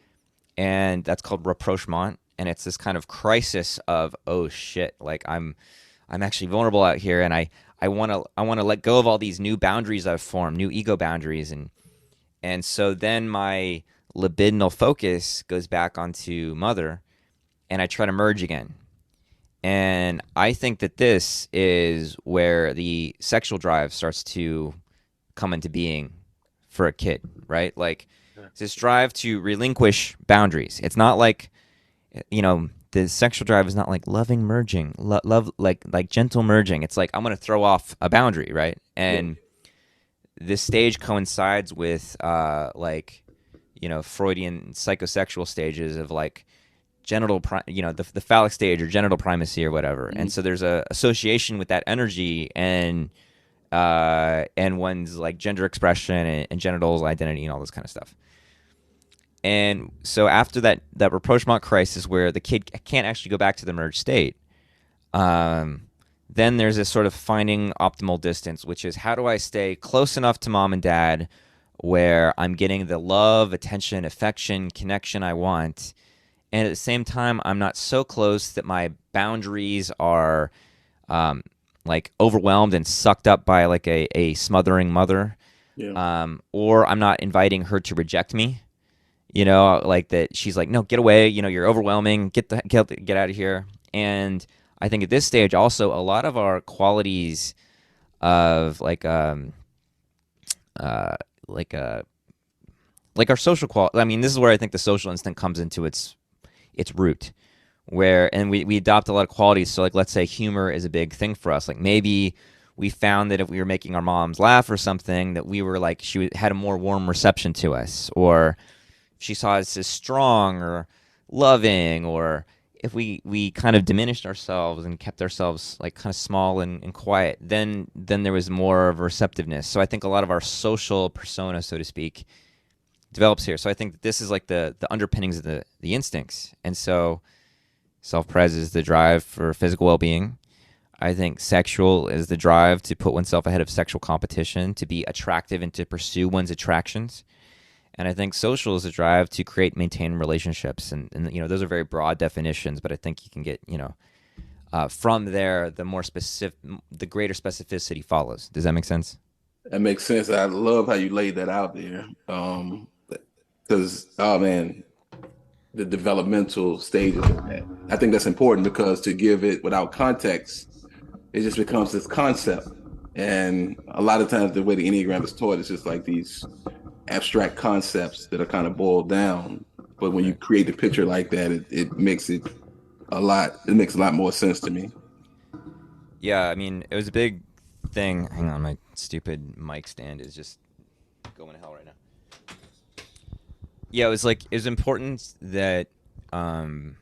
and that's called rapprochement. And it's this kind of crisis of, oh shit, like I'm actually vulnerable out here, and I want to let go of all these new boundaries I've formed, new ego boundaries, and so then my libidinal focus goes back onto mother, and I try to merge again. And I think that this is where the sexual drive starts to come into being for a kid, right? Like it's this drive to relinquish boundaries. It's not like, the sexual drive is not like loving merging, love like gentle merging. It's like I'm going to throw off a boundary, right? Yeah. And this stage coincides with like Freudian psychosexual stages of like the phallic stage or genital primacy or whatever. And Mhm. so there's a association with that energy and one's like gender expression and genitals identity and all this kind of stuff. And so after that rapprochement crisis where the kid can't actually go back to the merged state, um, then there's this sort of finding optimal distance, which is how do I stay close enough to mom and dad where I'm getting the love, attention, affection, connection I want, and at the same time I'm not so close that my boundaries are um, like overwhelmed and sucked up by like a smothering mother, Yeah. or I'm not inviting her to reject me. Like that she's like, no, get away. You're overwhelming. Get out of here. And I think at this stage, also a lot of our qualities of uh, like uh, like our social quality. I mean, this is where I think the social instinct comes into its root. And we adopt a lot of qualities. So like, let's say humor is a big thing for us. Like maybe we found that if we were making our moms laugh or something, that we were like had a more warm reception to us, or she saw us as strong or loving, or if we kind of diminished ourselves and kept ourselves like kind of small and quiet, then there was more of a receptiveness. So I think a lot of our social persona, so to speak, develops here. So I think that this is like the underpinnings of the instincts. And so self-pres is the drive for physical well-being. I think sexual is the drive to put oneself ahead of sexual competition, to be attractive and to pursue one's attractions. And I think social is a drive to create, maintain relationships. And those are very broad definitions, but I think you can get, from there, the greater specificity follows. Does that make sense? That makes sense. I love how you laid that out there. Because oh man, the developmental stages of that. I think that's important because to give it without context, it just becomes this concept. And a lot of times the way the Enneagram is taught is just like these abstract concepts that are kind of boiled down. But when you Right. create the picture like that, it makes a lot more sense to me. Yeah, I mean, it was a big thing. Hang on, my stupid mic stand is just going to hell right now. Yeah, it was important that um,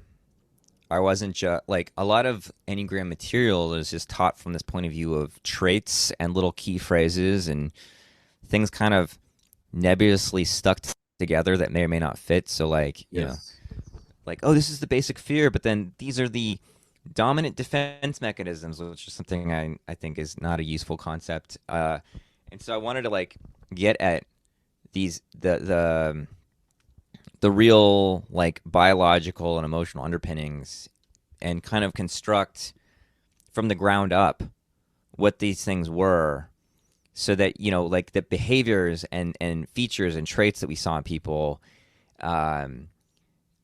I wasn't just like a lot of Enneagram material is just taught from this point of view of traits and little key phrases and things kind of nebulously stuck together that may or may not fit. So Yes. like, oh, this is the basic fear, but then these are the dominant defense mechanisms, which is something I think is not a useful concept. And so I wanted to like get at these the real like biological and emotional underpinnings and kind of construct from the ground up what these things were so that like the behaviors and features and traits that we saw in people um,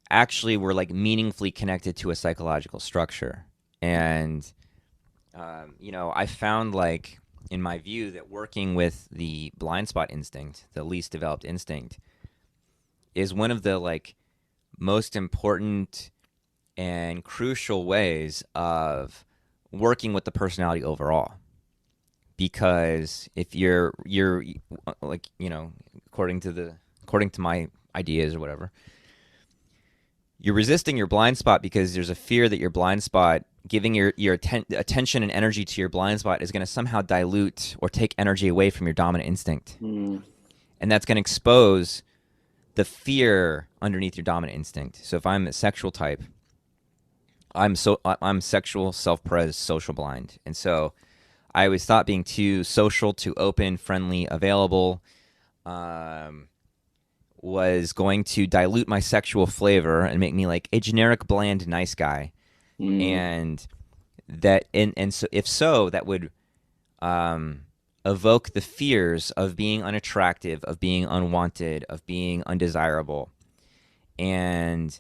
actually were like meaningfully connected to a psychological structure. And I found like in my view that working with the blind spot instinct, the least developed instinct, is one of the like most important and crucial ways of working with the personality overall. Because if you're like according to my ideas or whatever, you're resisting your blind spot because there's a fear that your blind spot giving your attention and energy to your blind spot is going to somehow dilute or take energy away from your dominant instinct, Mm, and that's going to expose the fear underneath your dominant instinct. So if I'm a sexual type, I'm sexual, self-pres, social blind, and so I always thought being too social, too open, friendly, available, um, was going to dilute my sexual flavor and make me like a generic, bland, nice guy. mm, And and so if so, that would um, evoke the fears of being unattractive, of being unwanted, of being undesirable, and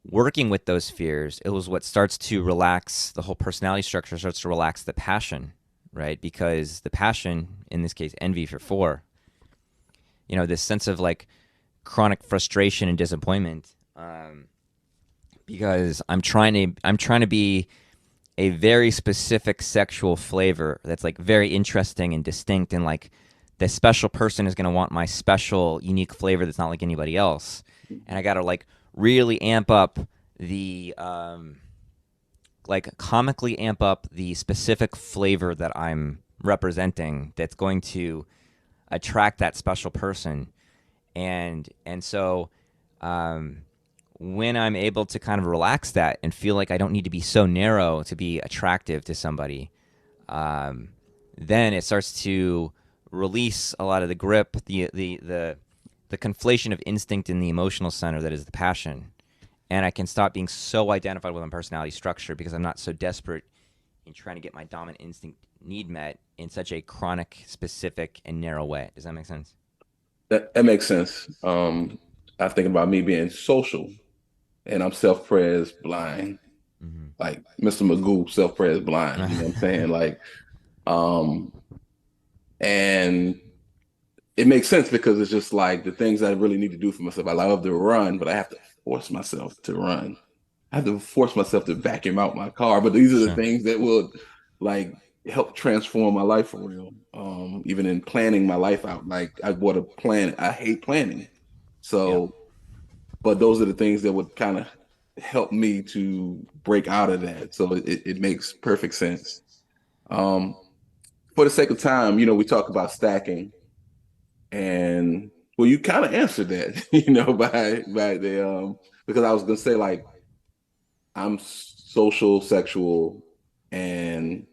working with those fears, it was what starts to relax the whole personality structure, starts to relax the passion, right? Because the passion, in this case, envy for four, this sense of like chronic frustration and disappointment, because I'm trying to be a very specific sexual flavor that's like very interesting and distinct, and like the special person is going to want my special unique flavor that's not like anybody else, and I got to like really amp up the like comically amp up the specific flavor that I'm representing that's going to attract that special person. And so um, when I'm able to kind of relax that and feel like I don't need to be so narrow to be attractive to somebody, um, then it starts to release a lot of the grip, the conflation of instinct in the emotional center that is the passion, and I can stop being so identified with my personality structure because I'm not so desperate in trying to get my dominant instinct need met in such a chronic, specific, and narrow way. Does that make sense? That makes sense. I think about me being social, and I'm self-pres blind, like Mr. Magoo, self-pres blind. You know what I'm saying? Like, um, and it makes sense because it's just like the things I really need to do for myself. I love to run, but I have to force myself to run. I have to force myself to vacuum out my car. But these are the Sure. things that will like help transform my life for real. Even in planning my life out. Like I want to plan. I hate planning. Yeah. So, but those are the things that would kind of help me to break out of that. So it makes perfect sense. Um, for the sake of time, we talk about stacking. And well, you kind of answered that, by the because I was gonna say like I'm social, sexual, and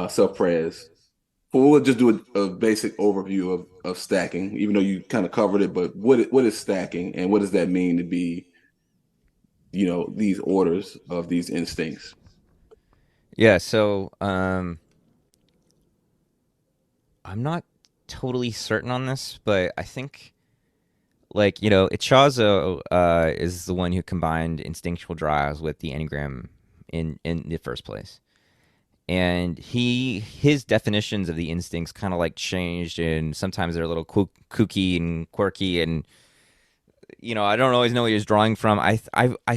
self-pres. Well, we'll just do a basic overview of stacking, even though you kind of covered it. But what is stacking, and what does that mean to be, these orders of these instincts? Yeah. So I'm not totally certain on this, but I think like Ichazo is the one who combined instinctual drives with the Enneagram in the first place. And his definitions of the instincts kind of like changed, and sometimes they're a little kooky and quirky, and I don't always know what he was drawing from. I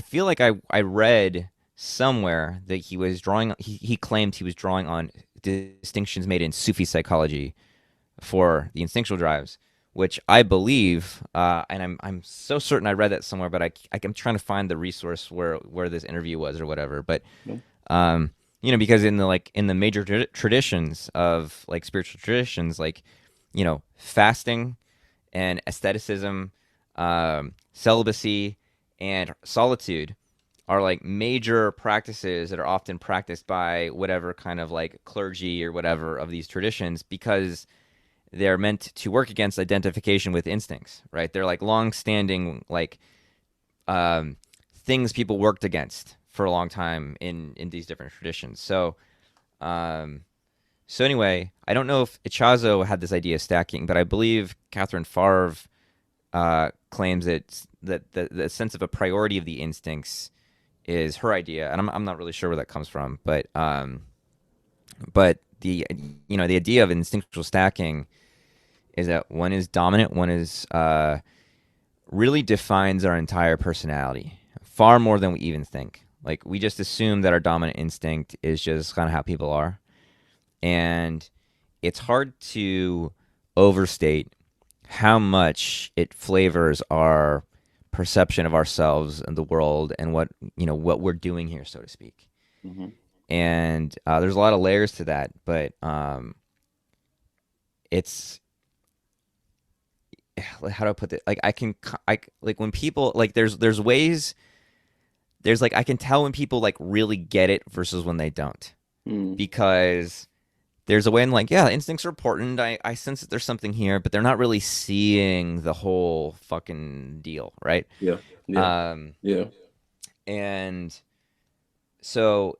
feel like I read somewhere that he claimed he was drawing on distinctions made in Sufi psychology for the instinctual drives, which I believe, and I'm so certain I read that somewhere, but I'm trying to find the resource where this interview was or whatever. But No? um, because in the major traditions of like spiritual traditions, like fasting and asceticism, celibacy, and solitude are like major practices that are often practiced by whatever kind of like clergy or whatever of these traditions, because they're meant to work against identification with instincts, right? They're like long-standing like um, things people worked against for a long time in these different traditions. Um, so anyway, I don't know if Ichazo had this idea of stacking, but I believe Catherine Favre claims that the sense of a priority of the instincts is her idea, and I'm not really sure where that comes from, but the idea of instinctual stacking is that one is dominant, one is really defines our entire personality far more than we even think. Like we just assume that our dominant instinct is just kind of how people are, and it's hard to overstate how much it flavors our perception of ourselves and the world and what we're doing here, so to speak. Hmm. And there's a lot of layers to that, but it's how do I put it? Like I like when people like there's ways there's like I can tell when people like really get it versus when they don't, Mm. because there's a way I'm like, yeah, instincts are important. I sense that there's something here, but they're not really seeing the whole fucking deal, right? Yeah, yeah, Um, yeah. and so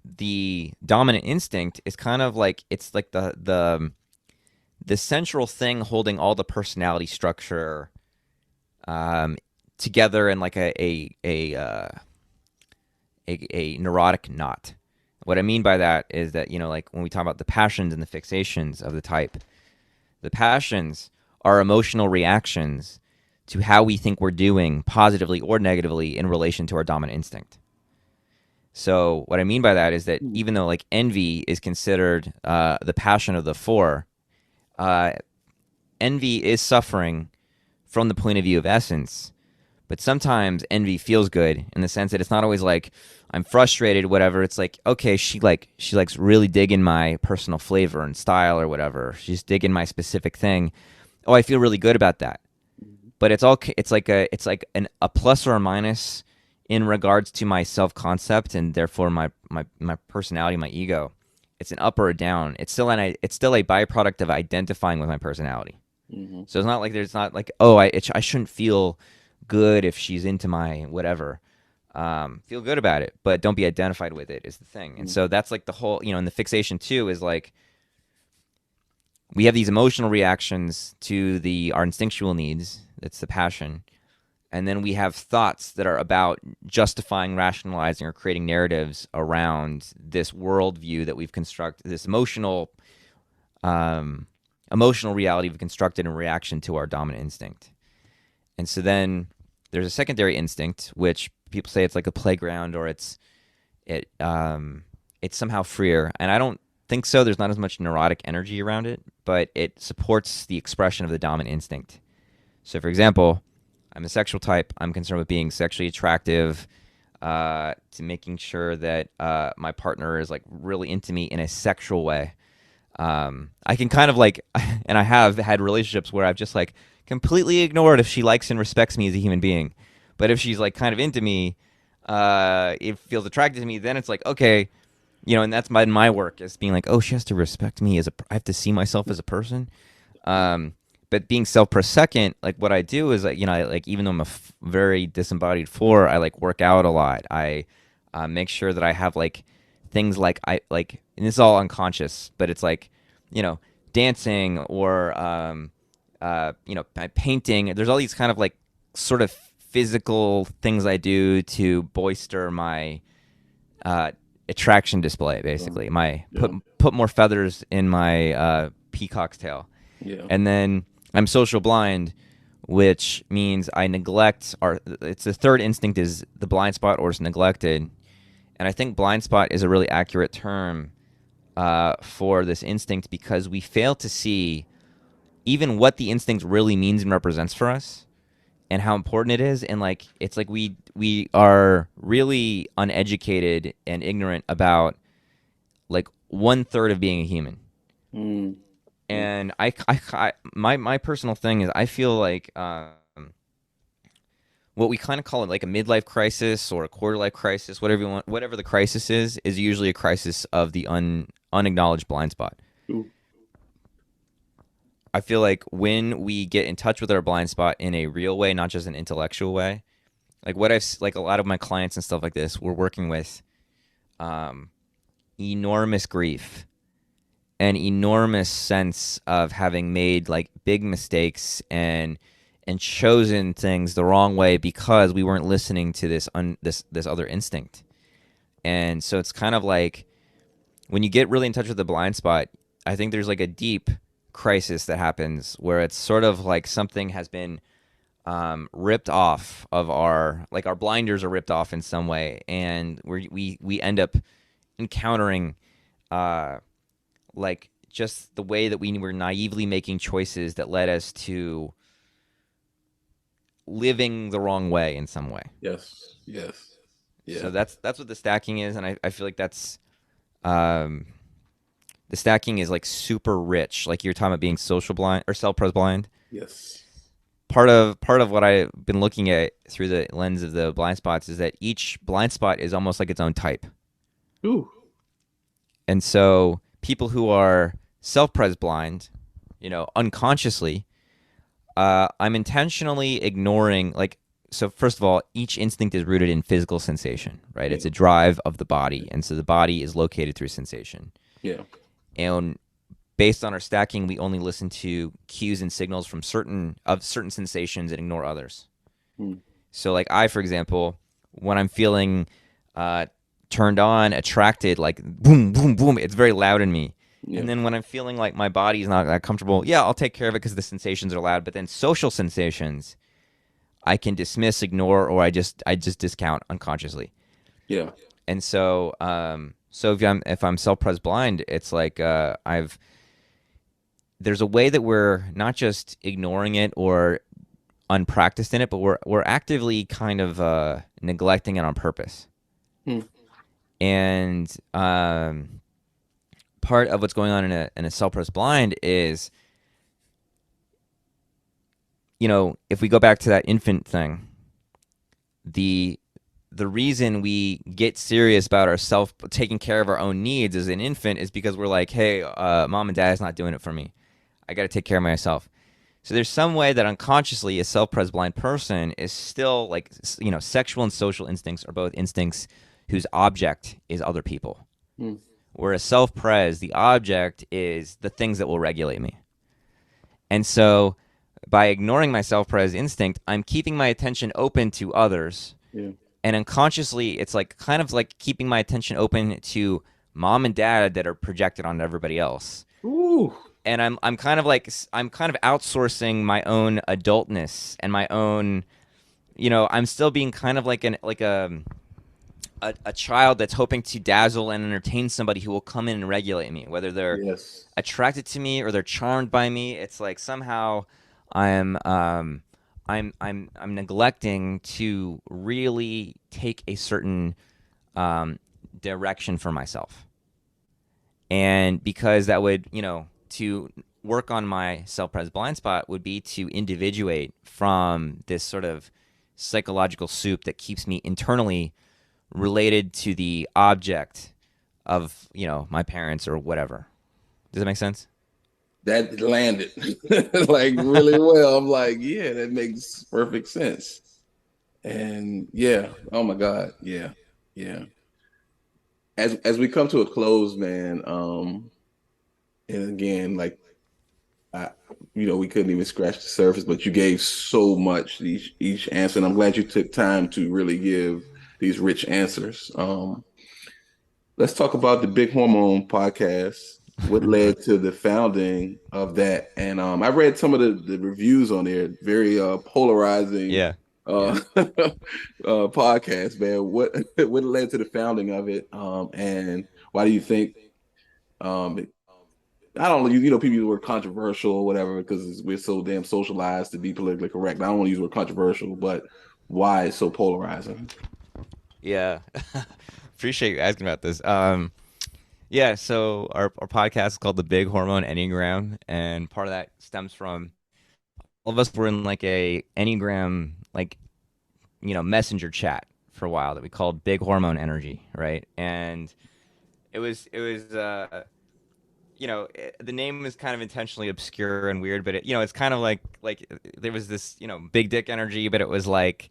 the dominant instinct is kind of like it's like the central thing holding all the personality structure um, together in like a neurotic knot. What I mean by that is that like when we talk about the passions and the fixations of the type, the passions are emotional reactions to how we think we're doing positively or negatively in relation to our dominant instinct. So what I mean by that is that Mm. even though like envy is considered the passion of the four, uh, envy is suffering from the point of view of essence. But sometimes envy feels good in the sense that it's not always like I'm frustrated, whatever. It's like, okay, she likes really digging my personal flavor and style or whatever. She's digging my specific thing. Oh, I feel really good about that. Mhm. But it's like a plus or a minus in regards to my self concept and therefore my personality, my ego. It's an up or a down. It's still a byproduct of identifying with my personality. Mhm. So it's not like there's not like, oh, I shouldn't feel good if she's into my whatever. Feel good about it, but don't be identified with it is the thing. And so Mhm. that's like the whole, and the fixation too is like we have these emotional reactions to the our instinctual needs. That's the passion. And then we have thoughts that are about justifying, rationalizing, or creating narratives around this worldview that we've constructed, this um, emotional reality we've constructed in reaction to our dominant instinct. And so then there's a secondary instinct, which people say it's like a playground or it's somehow freer. And I don't think so. There's not as much neurotic energy around it, but it supports the expression of the dominant instinct. So, for example, I'm a sexual type. I'm concerned with being sexually attractive, to making sure that my partner is like really into me in a sexual way. I can kind of like, and I have had relationships where I've just like completely ignored if she likes and respects me as a human being. But if she's like kind of into me, it feels attracted to me, then it's like, okay, and that's my work is being like, oh, she has to respect me I have to see myself as a person. Um, but being self-prosecant, like what I do is like, like even though I'm a very disembodied four, I like work out a lot. I make sure that I have like things like and this is all unconscious, but it's like, you know, dancing or painting. There's all these kind of like sort of physical things I do to bolster my uh, attraction display. Um, Basically, my yeah. put more feathers in my peacock's tail. Yeah. And then I'm social blind, which means I neglect it's the third instinct is the blind spot or is neglected. And I think blind spot is a really accurate term for this instinct because we fail to see even what the instinct really means and represents for us and how important it is. And like it's like we are really uneducated and ignorant about like one third of being a human. Mm. Mm. And my personal thing is I feel like what we kind of call it like a midlife crisis or a quarter life crisis, whatever you want, whatever the crisis is usually a crisis of the unacknowledged blind spot. Ooh. I feel like when we get in touch with our blind spot in a real way, not just an intellectual way, like like a lot of my clients and stuff like this, we're working with um, enormous grief, an enormous sense of having made like big mistakes and chosen things the wrong way because we weren't listening to this other instinct. And so it's kind of like when you get really in touch with the blind spot, I think there's like a deep crisis that happens where it's sort of like something has been ripped off of our blinders are ripped off in some way, and we end up encountering uh, like just the way that we were naively making choices that led us to living the wrong way in some way. Yes. Yes. So Yeah. that's what the stacking is, and I feel like that's um, the stacking is like super rich. Like you're talking about being social blind or self-pres blind. Yes. Part of what I've been looking at through the lens of the blind spots is that each blind spot is almost like its own type. Ooh. And so people who are self-pres blind, unconsciously, I'm intentionally ignoring like so first of all, each instinct is rooted in physical sensation, right? It's Yeah. a drive of the body, and so the body is located through sensation. Yeah. And based on our stacking, we only listen to cues and signals from certain sensations and ignore others. Mm. So like for example, when I'm feeling uh, turned on, attracted, like boom, boom, boom, it's very loud in me. And Yeah. then when I'm feeling like my body's not that comfortable, yeah, I'll take care of it because the sensations are loud. But then social sensations, I can dismiss, ignore, or I just discount unconsciously. Yeah. And so so if I'm self-pres blind, it's like I've there's a way that we're not just ignoring it or unpracticed in it, but we're actively kind of neglecting it on purpose. Hmm. And part of what's going on in a self-pres blind is, if we go back to that infant thing, the the reason we get serious about ourself taking care of our own needs as an infant is because we're like, hey, mom and dad's not doing it for me. I got to take care of myself. So there's some way that unconsciously a self-pres blind person is still like, sexual and social instincts are both instincts whose object is other people. Hmm. Whereas self-pres, the object is the things that will regulate me. And so by ignoring my self-pres instinct, I'm keeping my attention open to others. Yeah. And unconsciously, it's like kind of like keeping my attention open to mom and dad that are projected onto everybody else. Ooh. And I'm kind of like I'm kind of outsourcing my own adultness and my own, I'm still being kind of like a child that's hoping to dazzle and entertain somebody who will come in and regulate me, whether they're Yes. attracted to me or they're charmed by me. It's like somehow I'm I'm neglecting to really take a certain direction for myself. And because that would, to work on my self-pres blind spot would be to individuate from this sort of psychological soup that keeps me internally related to the object of, my parents or whatever. Does that make sense? That landed like really well. I'm like, yeah, that makes perfect sense. And yeah, oh my God, yeah, yeah. As we come to a close, man, and again, like I, we couldn't even scratch the surface, but you gave so much each answer, and I'm glad you took time to really give these rich answers. Let's talk about the Big Hormone podcast. What led to the founding of that? And I read some of the reviews on there, very polarizing Yeah. Yeah. podcast, man. What led to the founding of it? And why do you think I don't know, people use the word controversial or whatever because we're so damn socialized to be politically correct. I don't want to use the word controversial, but why it's so polarizing? Yeah. Appreciate you asking about this. Yeah, so our podcast is called the Big Hormone Enneagram, and part of that stems from all of us were in like a Enneagram like messenger chat for a while that we called Big Hormone Energy, right? And it was the name is kind of intentionally obscure and weird, but it's kind of like there was this big dick energy, but it was like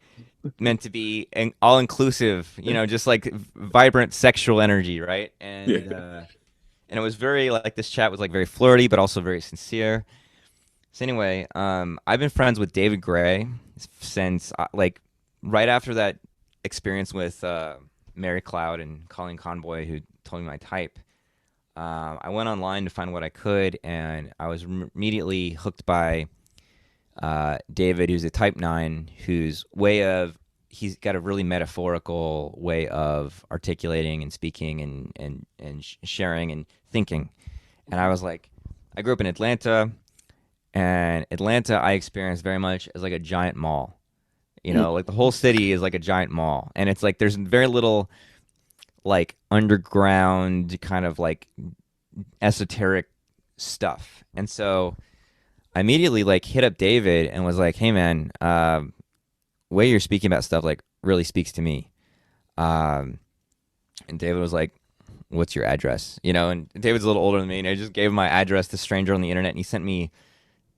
meant to be all inclusive, just like vibrant sexual energy, right? Yeah. And it was very like this chat was like very flirty, but also very sincere. So anyway, I've been friends with David Gray since like right after that experience with Mary Cloud and Colleen Conboy, who told me my type. I went online to find what I could, and I was immediately hooked by David, who's a type 9, whose way of he's got a really metaphorical way of articulating and speaking and sharing and thinking. And I was like, I grew up in Atlanta, and Atlanta I experienced very much as like a giant mall. Like the whole city is like a giant mall, and it's like there's very little like underground kind of like esoteric stuff. And so I immediately like hit up David and was like, "Hey man, way you're speaking about stuff like really speaks to me." And David was like, "What's your address?" And David's a little older than me, and I just gave him my address to a stranger on the internet, and he sent me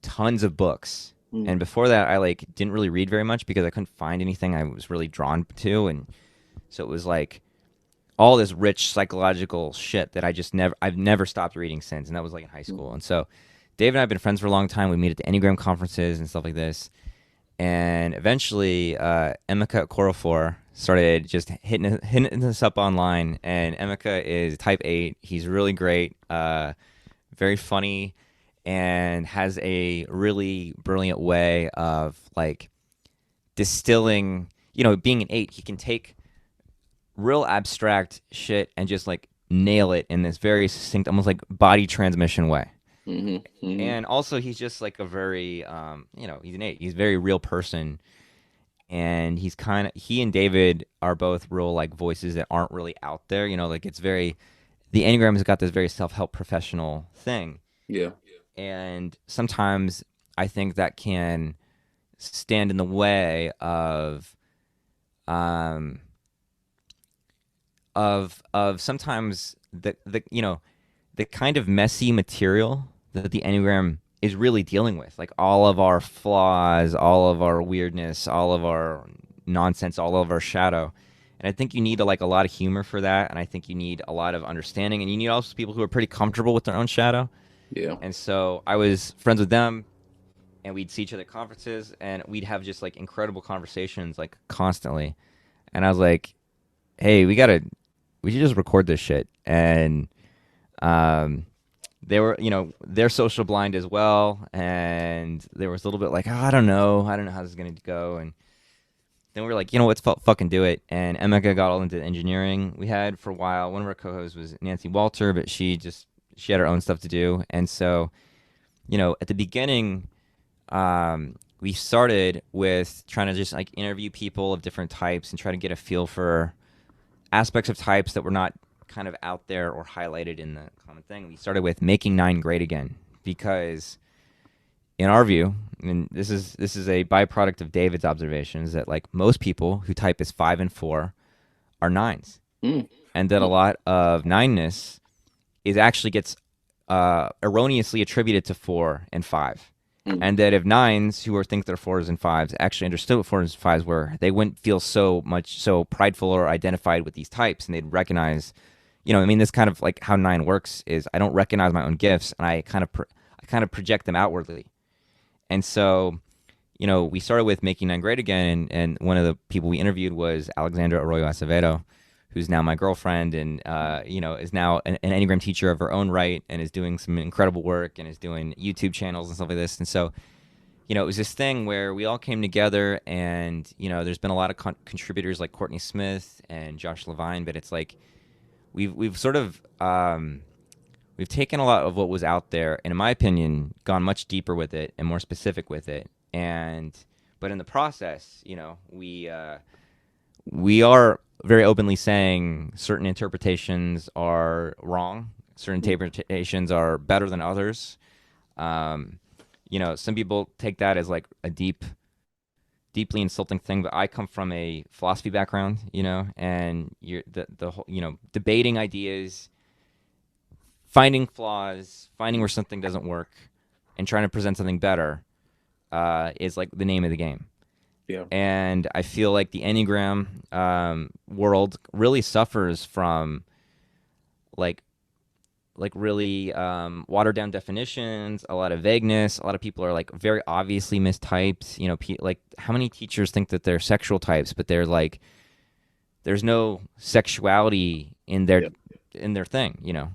tons of books. Mm. And before that, I like didn't really read very much because I couldn't find anything I was really drawn to, and so it was like all this rich psychological shit that I've never stopped reading since, and that was like in high school. And so Dave and I have been friends for a long time. We meet at the Enneagram conferences and stuff like this. And eventually, Emeka Korofor started just hitting us up online. And Emeka is type 8. He's really great, very funny, and has a really brilliant way of like distilling, being an 8, he can take real abstract shit and just like nail it in this very succinct, almost like body transmission way. Hmm. Hmm. And also, he's just like a very, he's a very real person. And he's kind of, he and David are both real like voices that aren't really out there. Like it's very, the Enneagram has got this very self help professional thing. Yeah. And sometimes I think that can stand in the way um, of sometimes the kind of messy material that the Enneagram is really dealing with, like all of our flaws, all of our weirdness, all of our nonsense, all of our shadow. And I think you need a lot of humor for that, and I think you need a lot of understanding, and you need also people who are pretty comfortable with their own shadow. Yeah. And so I was friends with them, and we'd see each other at conferences, and we'd have just like incredible conversations, like constantly. And I was like, "Hey, we should just record this shit." And um, they were, they're social blind as well, and there was a little bit like, oh, I don't know how this is gonna go. And then we were like, let's fucking do it. And Emeka got all into engineering. We had for a while. One of our co-hosts was Nancy Walter, but she had her own stuff to do. And so, at the beginning, we started with trying to just like interview people of different types and try to get a feel for aspects of types that were not kind of out there or highlighted in the common thing. We started with making nine great again because, in our view, and this is a byproduct of David's observations, that like most people who type as 5 and 4 are nines, Mm. and that a Mm. lot of nineness is actually gets erroneously attributed to 4 and 5. Mm. And that if nines who are think they're 4s and 5s actually understood what 4s and 5s were, they wouldn't feel so prideful or identified with these types, and they'd recognize, I mean, this kind of like how nine works is I don't recognize my own gifts, and I kind of project them outwardly. And so, we started with making nine great again, and one of the people we interviewed was Alexandra Arroyo Acevedo, who's now my girlfriend, and is now an Enneagram teacher of her own right, and is doing some incredible work, and is doing YouTube channels and stuff like this. And so, it was this thing where we all came together, and there's been a lot of contributors like Courtney Smith and Josh Levine, but it's like we've sort of we've taken a lot of what was out there, and in my opinion, gone much deeper with it and more specific with it. And but in the process, we are very openly saying certain interpretations are wrong, certain Mm. interpretations are better than others. Um, some people take that as like a deeply insulting thing, but I come from a philosophy background, and you're the whole, debating ideas, finding flaws, finding where something doesn't work, and trying to present something better is like the name of the game. Yeah. And I feel like the Enneagram world really suffers from like really watered down definitions, a lot of vagueness. A lot of people are like very obviously mistyped. Like how many teachers think that they're sexual types, but they're like there's no sexuality Yeah. in their thing. Yeah.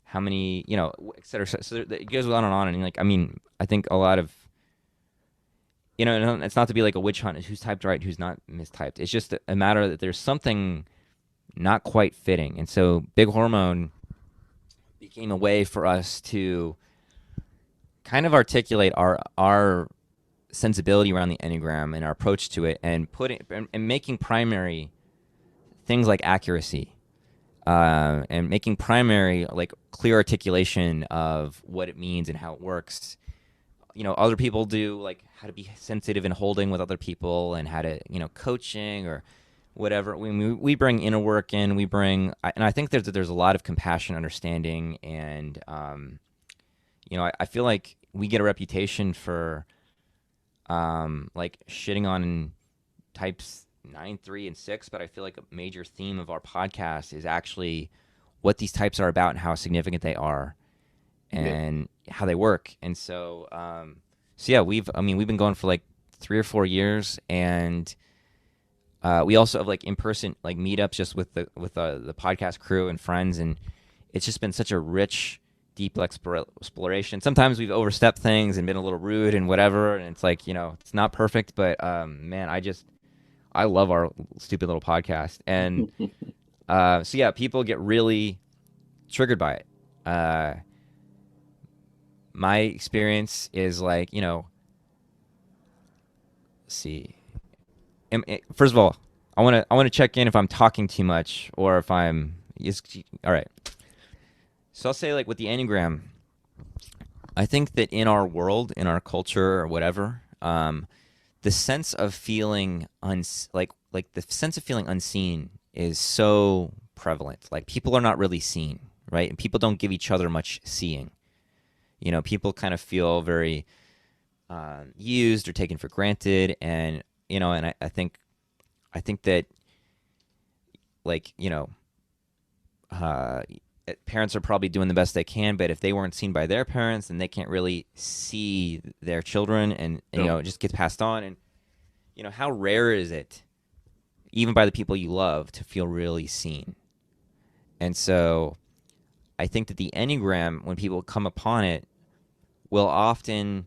How many, et cetera. So it goes on and on. And like, I mean, I think a lot of, it's not to be like a witch hunt, who's typed right, who's not mistyped. It's just a matter that there's something not quite fitting. And so Big Hormone became a way for us to kind of articulate our sensibility around the Enneagram and our approach to it, and making primary things like accuracy, and making primary like clear articulation of what it means and how it works. Other people do like how to be sensitive and holding with other people, and how to, coaching or whatever. We bring inner work in. And I think there's a lot of compassion, understanding, and I feel like we get a reputation for like shitting on types 9, 3, and 6, but I feel like a major theme of our podcast is actually what these types are about and how significant they are Yeah. and how they work. And so, yeah, we've been going for like 3 or 4 years, and we also have like in person like meetups just with the podcast crew and friends, and it's just been such a rich, deep exploration. Sometimes we've overstepped things and been a little rude and whatever, and it's like it's not perfect, but man, I love our stupid little podcast. And so yeah, people get really triggered by it. Uh, my experience is like, let's see. First of all, I want to check in if I'm talking too much or if I'm all right. So I'll say like with the Enneagram, I think that in our world, in our culture or whatever, the sense of feeling like the sense of feeling unseen is so prevalent. Like people are not really seen, right? And people don't give each other much seeing. People kind of feel very used or taken for granted, and I think that like uh, parents are probably doing the best they can, but if they weren't seen by their parents, then they can't really see their children, and Yeah. it just gets passed on. And how rare is it, even by the people you love, to feel really seen? And so I think that the Enneagram, when people come upon it, will often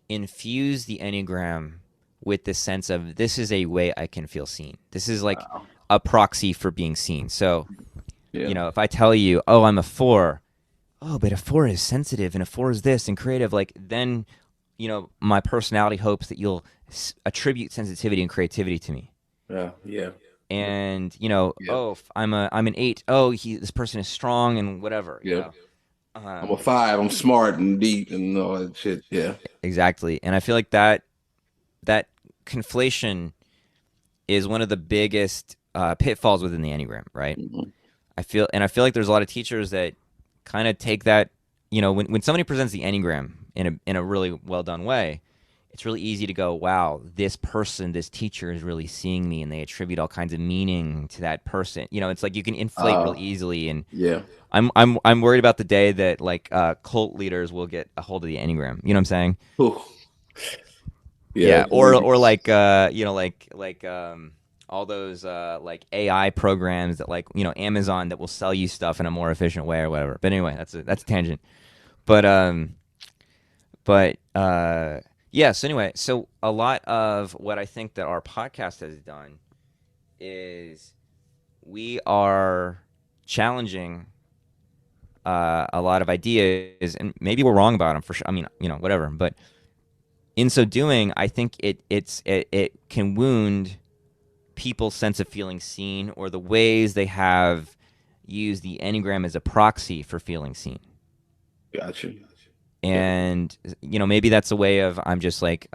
infuse the Enneagram with this sense of this is a way I can feel seen. This is like Wow. a proxy for being seen. So, Yeah. if I tell you, oh, I'm a four, oh, but a four is sensitive and a four is this and creative, like then, my personality hopes that you'll attribute sensitivity and creativity to me. Yeah. Yeah. And, Yeah. oh, I'm an eight. Oh, this person is strong and whatever, Yeah. I'm a Um, five. I'm smart and deep and all that shit. Yeah. exactly. And I feel like that conflation is one of the biggest pitfalls within the Enneagram, right? Mhm. I feel like there's a lot of teachers that kind of take that, when somebody presents the Enneagram in a really well done way, it's really easy to go, wow, this teacher is really seeing me, and they attribute all kinds of meaning to that person. It's like you can inflate Uh, really easily, and yeah. I'm worried about the day that like cult leaders will get a hold of the Enneagram. You know what I'm saying? Whew. Yeah. Yeah, or like all those like AI programs that like Amazon that will sell you stuff in a more efficient way or whatever. But anyway, that's a tangent. But yeah. So anyway, so a lot of what I think that our podcast has done is we are challenging a lot of ideas, and maybe we're wrong about them for sure. I mean, whatever. But in so doing, I think it can wound people's sense of feeling seen, or the ways they have used the Enneagram as a proxy for feeling seen. Gotcha. Yeah. And maybe that's a way of I'm just like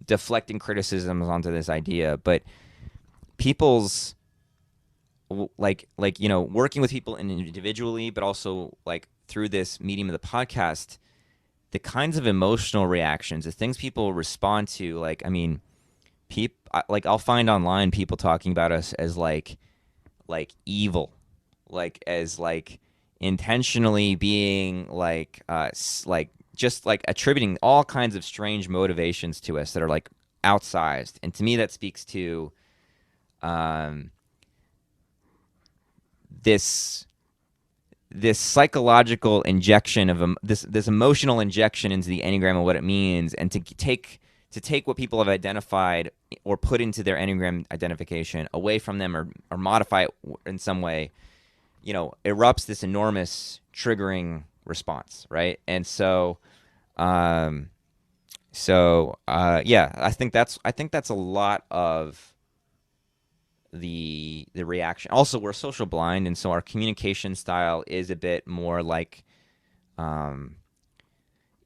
deflecting criticisms onto this idea, but people's working with people individually, but also like through this medium of the podcast, the kinds of emotional reactions, the things people respond to, like I mean, like I'll find online people talking about us as like evil, like as like intentionally being like just like attributing all kinds of strange motivations to us that are like outsized. And to me that speaks to um this this psychological injection of this emotional injection into the Enneagram and what it means, and to take what people have identified or put into their Enneagram identification away from them, or modify it in some way, erupts this enormous triggering response, right? And um, yeah, I think that's a lot of the reaction. Also, we're social blind, and so our communication style is a bit more like, um,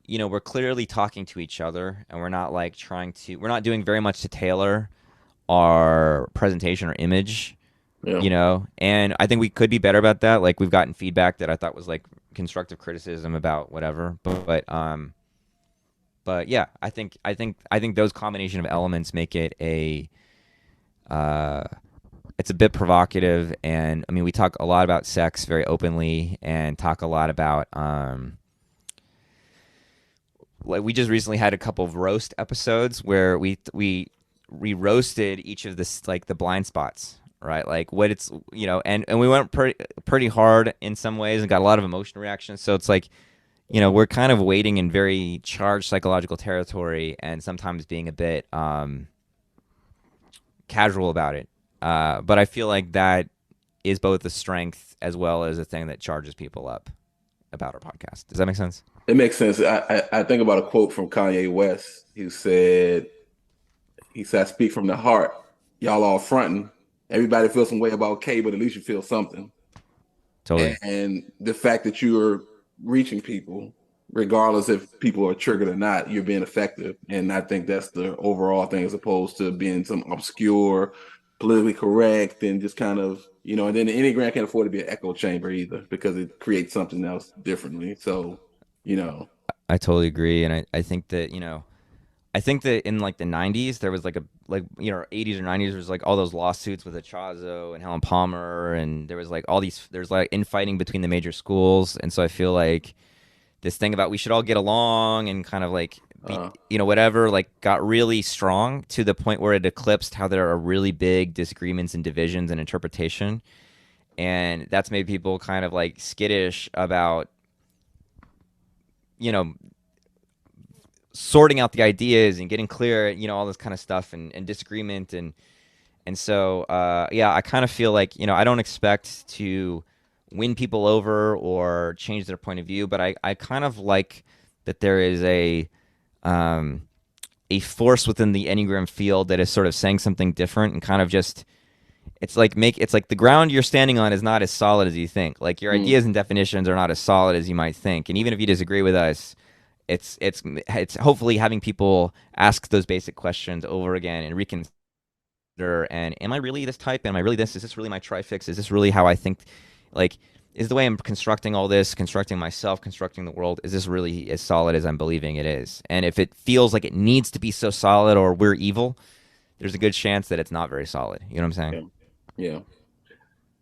we're clearly talking to each other, and we're not doing very much to tailor our presentation or image, Yeah. and I think we could be better about that. Like we've gotten feedback that I thought was like constructive criticism about whatever, but yeah, I think those combination of elements make it uh, it's a bit provocative. And I mean, we talk a lot about sex very openly, and talk a lot about like we just recently had a couple of roast episodes where we roasted each of this like the blind spots, right? Like what it's and we went pretty hard in some ways and got a lot of emotional reactions. So it's like we're kind of wading in very charged psychological territory, and sometimes being a bit casual about it. But I feel like that is both a strength as well as a thing that charges people up about our podcast. Does that make sense? It makes sense. I think about a quote from Kanye West. He said, "I speak from the heart. Y'all all fronting. Everybody feels some way about K, but at least you feel something." Totally. And the fact that you're reaching people, regardless if people are triggered or not, you're being effective. And I think that's the overall thing, as opposed to being some obscure, politically correct, and just kind of, and then the Enneagram can't afford to be an echo chamber either because it creates something else differently. So, you know, I totally agree, and I think that I think that in like the '90s there was like '80s or '90s there was like all those lawsuits with Achazo and Helen Palmer, and there was like there's like infighting between the major schools, and so I feel like this thing about we should all get along and kind of like be uh, whatever like got really strong to the point where it eclipsed how there are really big disagreements and divisions and interpretation, and that's made people kind of like skittish about you know sorting out the ideas and getting clear, all this kind of stuff and disagreement and so yeah, I kind of feel like I don't expect to win people over or change their point of view, but I kind of like that there is um, a force within the Enneagram field that is sort of saying something different and kind of just it's like the ground you're standing on is not as solid as you think. Like your mm, ideas and definitions are not as solid as you might think, and even if you disagree with us, it's hopefully having people ask those basic questions over again and reconsider. And am I really this type? Am I really this? Is this really my trifix? Is this really how I think? Like, is the way I'm constructing all this, constructing myself, constructing the world, is this really as solid as I'm believing it is? And if it feels like it needs to be so solid or we're evil, there's a good chance that it's not very solid. You know what I'm yeah, yeah.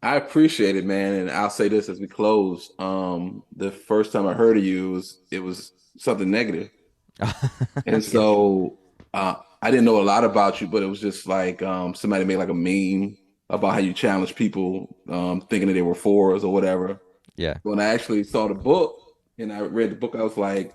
I appreciate it, man. And I'll say this as we close. The first time I heard of you it was something negative. saying? And Yeah. so I didn't know a lot about you, but it was just like somebody made like a meme about how you challenge people thinking that they were fours or whatever. Yeah. When I actually saw the book and I read the book, I was like,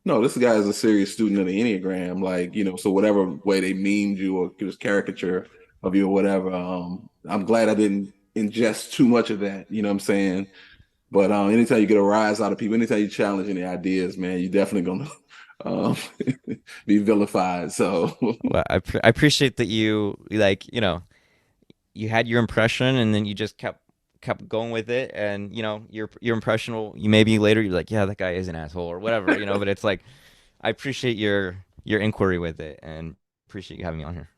no, this guy is a serious student of the Enneagram. Like, so whatever way they memed you or just caricature of you or whatever, I'm glad I didn't ingest too much of that. You know what I'm saying? But anytime you get a rise out of people, anytime you challenge any ideas, man, you're definitely gonna um, be vilified. So Well, I appreciate that you like you had your impression and then you just kept going with it, and your impression will you maybe later you're like, yeah, that guy is an asshole or whatever, but it's like I appreciate your inquiry with it and appreciate you having me on here.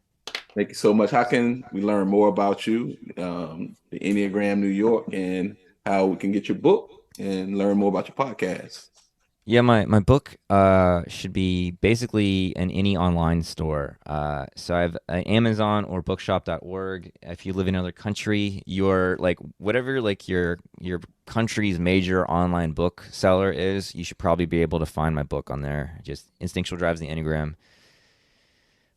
thank you so much. How can we learn more about you, the Enneagram New York, and how we can get your book and learn more about your podcast? Yeah, my book should be basically an any online store. So I have Amazon or bookshop.org. If you live in another country, your like whatever like your country's major online book seller is, you should probably be able to find my book on there. Just Instinctual Drives the Enneagram.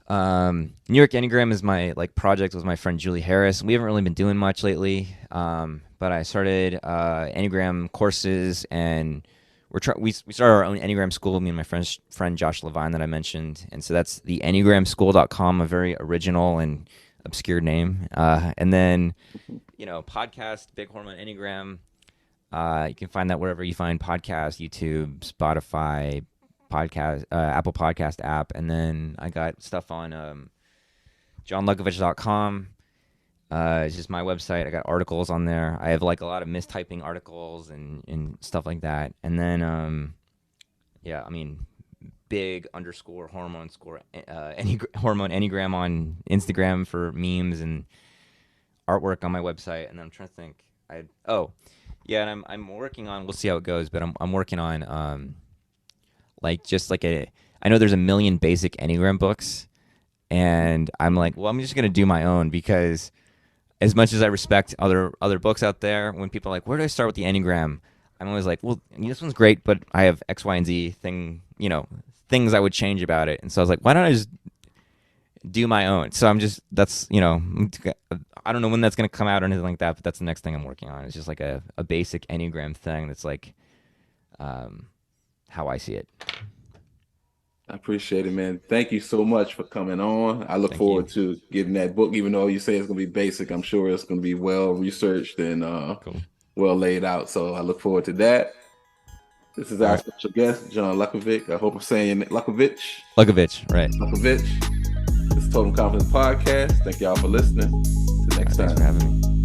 New York Enneagram is my like project with my friend Julie Harris. We haven't really been doing much lately, but I started Enneagram courses and we started our own Enneagram school. Me and my friend Josh Levine that I mentioned, and so that's the EnneagramSchool.com, a very original and obscure name. And then podcast Big Hormone Enneagram. You can find that wherever you find podcasts, YouTube, Spotify, podcast, Apple Podcast app, and then I got stuff on johnluckovich.com. It's just my website. I got articles on there. I have like a lot of mistyping articles and stuff like that. And then, yeah, I mean, big underscore hormone score hormone enneagram on Instagram for memes and artwork on my website. And then I'm trying to think. Yeah, and I'm working on. We'll see how it goes, but I'm working on like just like I know there's a million basic enneagram books, and I'm like, well, I'm just gonna do my own because as much as I respect other books out there, when people are like, where do I start with the Enneagram? I'm always like, well, this one's great, but I have X, Y, and Z things I would change about it. And so I was like, why don't I just do my own? So I don't know when that's gonna come out or anything like that, but that's the next thing I'm working on. It's just like a basic Enneagram thing that's like how I see it. I appreciate it, man. Thank you so much for coming on. I look Thank you. forward to getting that book, even though you say it's going to be basic. I'm sure it's going to be well researched and Cool. well laid out. So I look forward to that. This is All our right. special guest, John Luckovich. I hope I'm saying it. Luckovich. Luckovich. Right. All Luckovich. This is Total Confidence Podcast. Thank y'all for listening. Till right. next Thanks for time. having me.